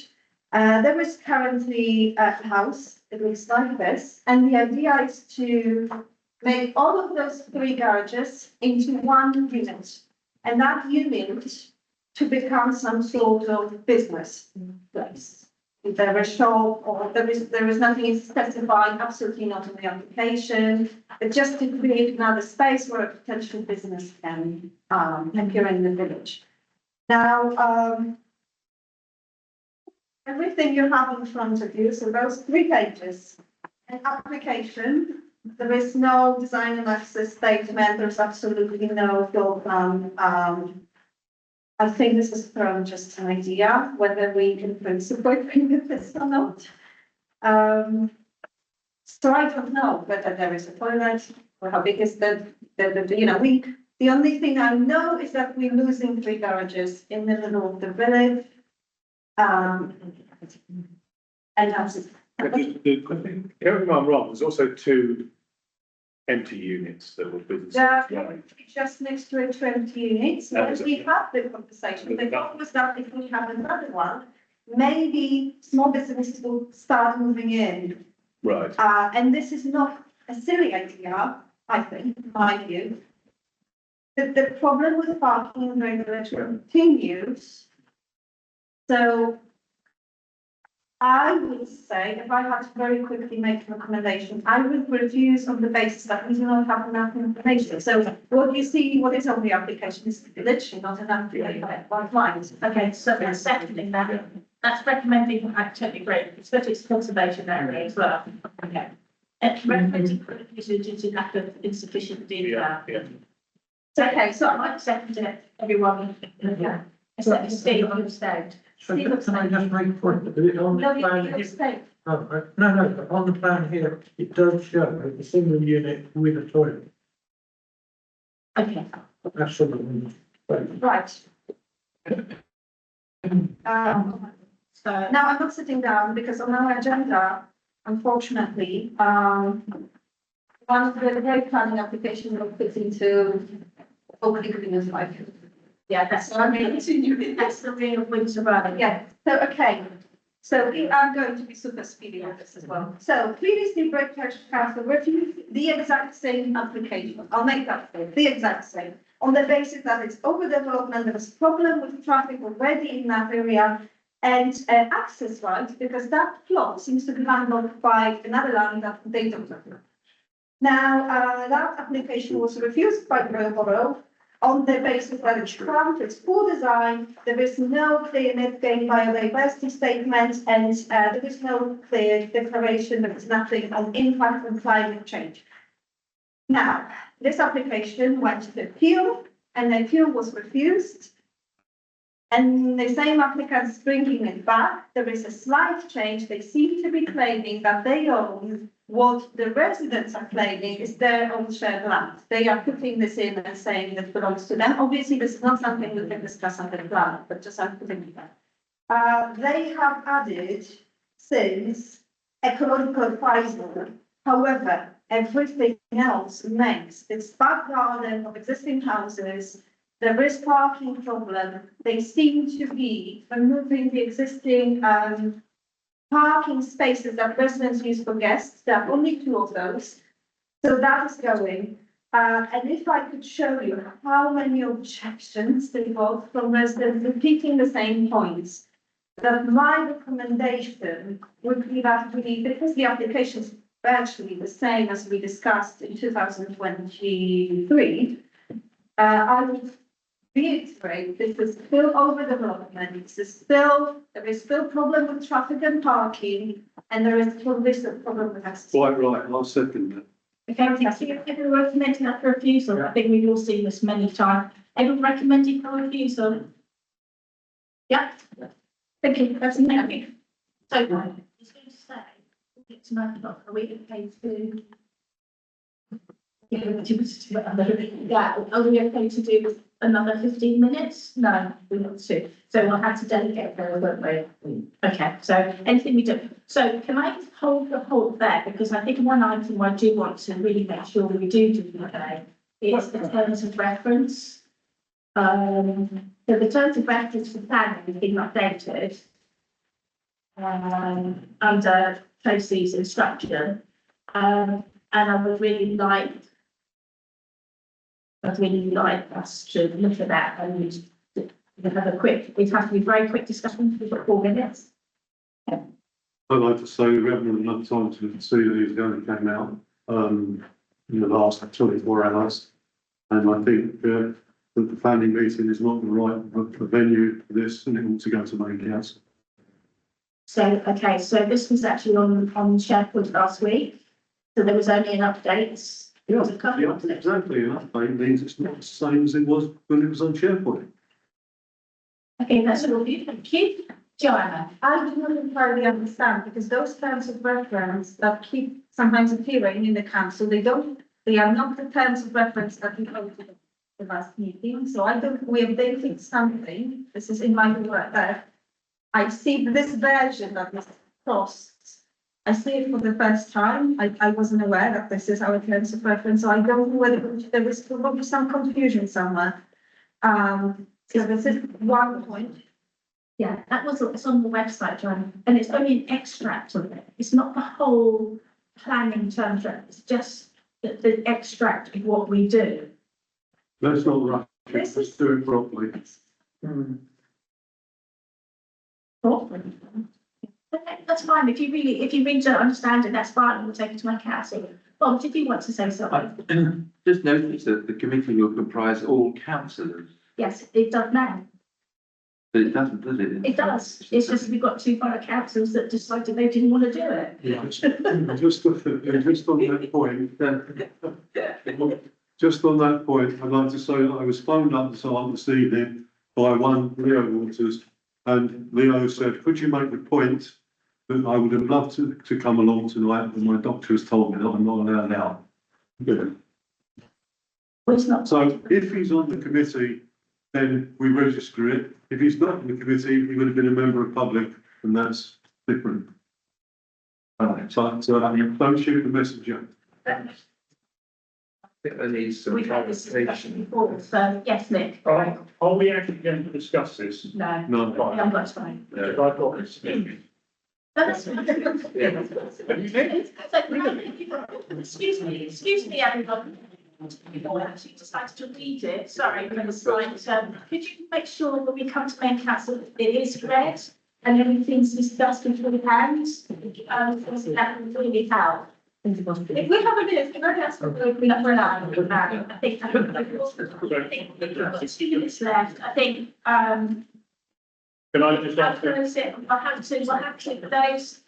There is currently a house, it looks like this, and the idea is to make all of those 3 garages into one unit. And that unit to become some sort of business place. If there is a shop or there is nothing specified, absolutely not in the application, but just to create another space where a potential business can appear in the village. Now, everything you have in front of you, so those 3 pages, an application, there is no design and access statement, there's absolutely no floor plan. I think this is from just an idea, whether we can principle agree with this or not. So I don't know whether there is a toilet or how big is the the only thing I know is that we're losing 3 garages in the middle of the village. And that's it. I think, correct me if I'm wrong, there's also 2 empty units that were businesses. Yeah, just next to it, 20 units, That when was we had the conversation, the thought was that if we have another one, maybe small businesses will start moving in. Right. And this is not a silly idea, I think, in my view. The problem with parking regulation continues. So I would say, if I had to very quickly make a recommendation, I would refuse on the basis that we do not have enough information. So what you see, what is on the application is literally not enough, one line. Okay, so that's seconding that, that's recommending, I totally agree, especially it's conservation area as well. Okay. Recommending due to lack of insufficient detail. Okay, so I might second it, everyone. Yeah. Except Steve, you abstained. So can I just make a point that on the no, plan? you abstain. No, but on the plan here, it does show a single unit with a toilet. Okay. That's all. Right. Right. So now I'm not sitting down because on our agenda, unfortunately, one of the road planning application will fit into Oakley Green Life. Yeah, that's the real Windsor Road. Yeah, so, okay. So we are going to be super speedy on this as well. So previously, Breakfast Council refused the exact same application. I'll make that clear, the exact same. On the basis that it's overdevelopment, there is problem with traffic already in that area and access rights, because that plot seems to be landlocked by another land that they don't own. Now, that application was refused by Borough on the basis that it's cramped, it's poor design, there is no clear net gain biodiversity statement, and there is no clear declaration, there is nothing on impact on climate change. Now, this application went to appeal, and the appeal was refused. And the same applicants bringing it back, there is a slight change. They seem to be claiming that they own what the residents are claiming is their own shared land. They are putting this in and saying that belongs to them. Obviously, this is not something we can discuss under the plan, but just I'm putting it there. They have added since ecological advisor. However, everything else remains. It's back garden of existing houses. There is parking problem. They seem to be removing the existing parking spaces that residents use for guests. There are only 2 of those. So that is going. And if I could show you how many objections they got from residents repeating the same points, that my recommendation would be that we, because the application is virtually the same as we discussed in 2023, I would reiterate, this is still overdevelopment, there is still problem with traffic and parking, and there is still this problem with access. Quite right, I'll second that. Okay, thank you. Everyone recommending that for refusal. I think we've all seen this many times. Everyone recommending for refusal? Yeah. Thank you. That's enough. So, I was going to say, it's 9 o'clock. Are we okay to? Yeah, are we okay to do another 15 minutes? No, we want to. So we'll have to delegate there, won't we? Okay, so anything we do. So can I hold the halt there? Because I think one item I do want to really make sure we do today is the terms of reference. So the terms of reference for planning have been updated under Tracy's instruction. And I would really like us to look at that and have a quick, it has to be very quick discussion, we've got 4 minutes. I'd like to say we haven't had enough time to see these only came out in the last 24 hours. And I think that the planning meeting is not the right venue for this, and it ought to go to main council. So, okay, so this was actually on SharePoint last week, so there was only an update. Yeah, exactly, an update means it's not the same as it was when it was on SharePoint. Okay, that's all good, thank you. Joanna? I do not entirely understand, because those terms of reference that keep sometimes appearing in the council, they are not the terms of reference that we voted the last meeting. So I don't, we updated something, this is in my work there. I see this version that was crossed I see it for the first time. I wasn't aware that this is our terms of reference, so I don't know whether there was probably some confusion somewhere. So this is one point. Yeah, that was, it's on the website, John, and it's only an extract of it. It's not the whole planning terms, it's just the extract of what we do. Let's not rush it, This let's is- do it properly. Okay, that's fine. If you really don't understand it, that's fine. We'll take it to my council. Bob, did you want to say something? I just noticed that the committee will comprise all councillors, Yes, it does now. but it doesn't, does it? It does. It's just we've got 2 borough councils that decided they didn't want to do it. Just on that point, just on that point, I'd like to say that I was phoned up this evening by one Leo Waters, and Leo said, could you make the point that I would have loved to come along tonight, but my doctor has told me that I'm not allowed out. Good. Well, it's not. So if he's on the committee, then we register it. If he's not on the committee, he would have been a member of public, and that's different. So don't shoot the messenger. I think there needs some We've had this discussion clarification. before, so yes, Nick. Are we actually going to discuss this? No, No. we haven't got time. If I've got this. No, that's fine. Excuse me, everyone. I actually decided to read it, sorry, but it's like, could you make sure when we come to main council, it is read and everything's discussed beforehand? Because that would really help. If we have a minute, can I ask for an hour? I think we've got 2 minutes left. I think, Can I just ask? I'll have to, those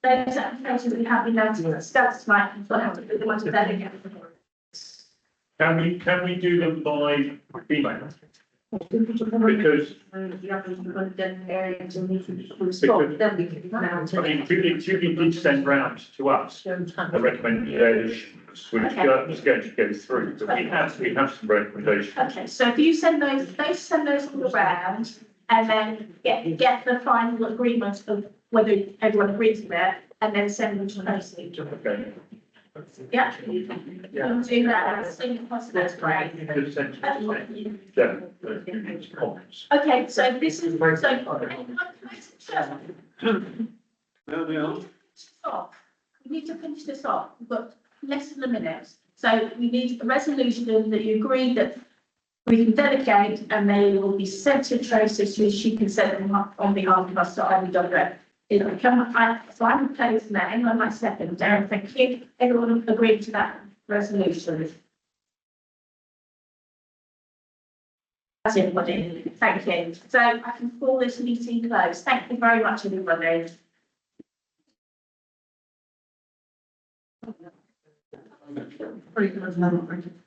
applications we have been able to discuss tonight, we'll have to put them onto delegate. Can we do them by email? Because, I mean, Julie did send round to us the recommendations, which was going to go through, but we have some recommendations. Okay, so if you send those all around and then get the final agreement of whether everyone agrees with it and then send them to Lucy. Okay. Yeah. You can do that as soon as possible, that's great. Okay, so this is, stop. We need to finish this off. We've got less than a minute. So we need a resolution that you agree that we can delegate and they will be sent to Tracy so she can send them up on behalf of us to IWF. It'll come, so I'm proposing that, anyone my second, Darren, thank you. Everyone agreed to that resolution. That's everybody, thank you. So I can call this meeting closed. Thank you very much, everybody. Pretty good,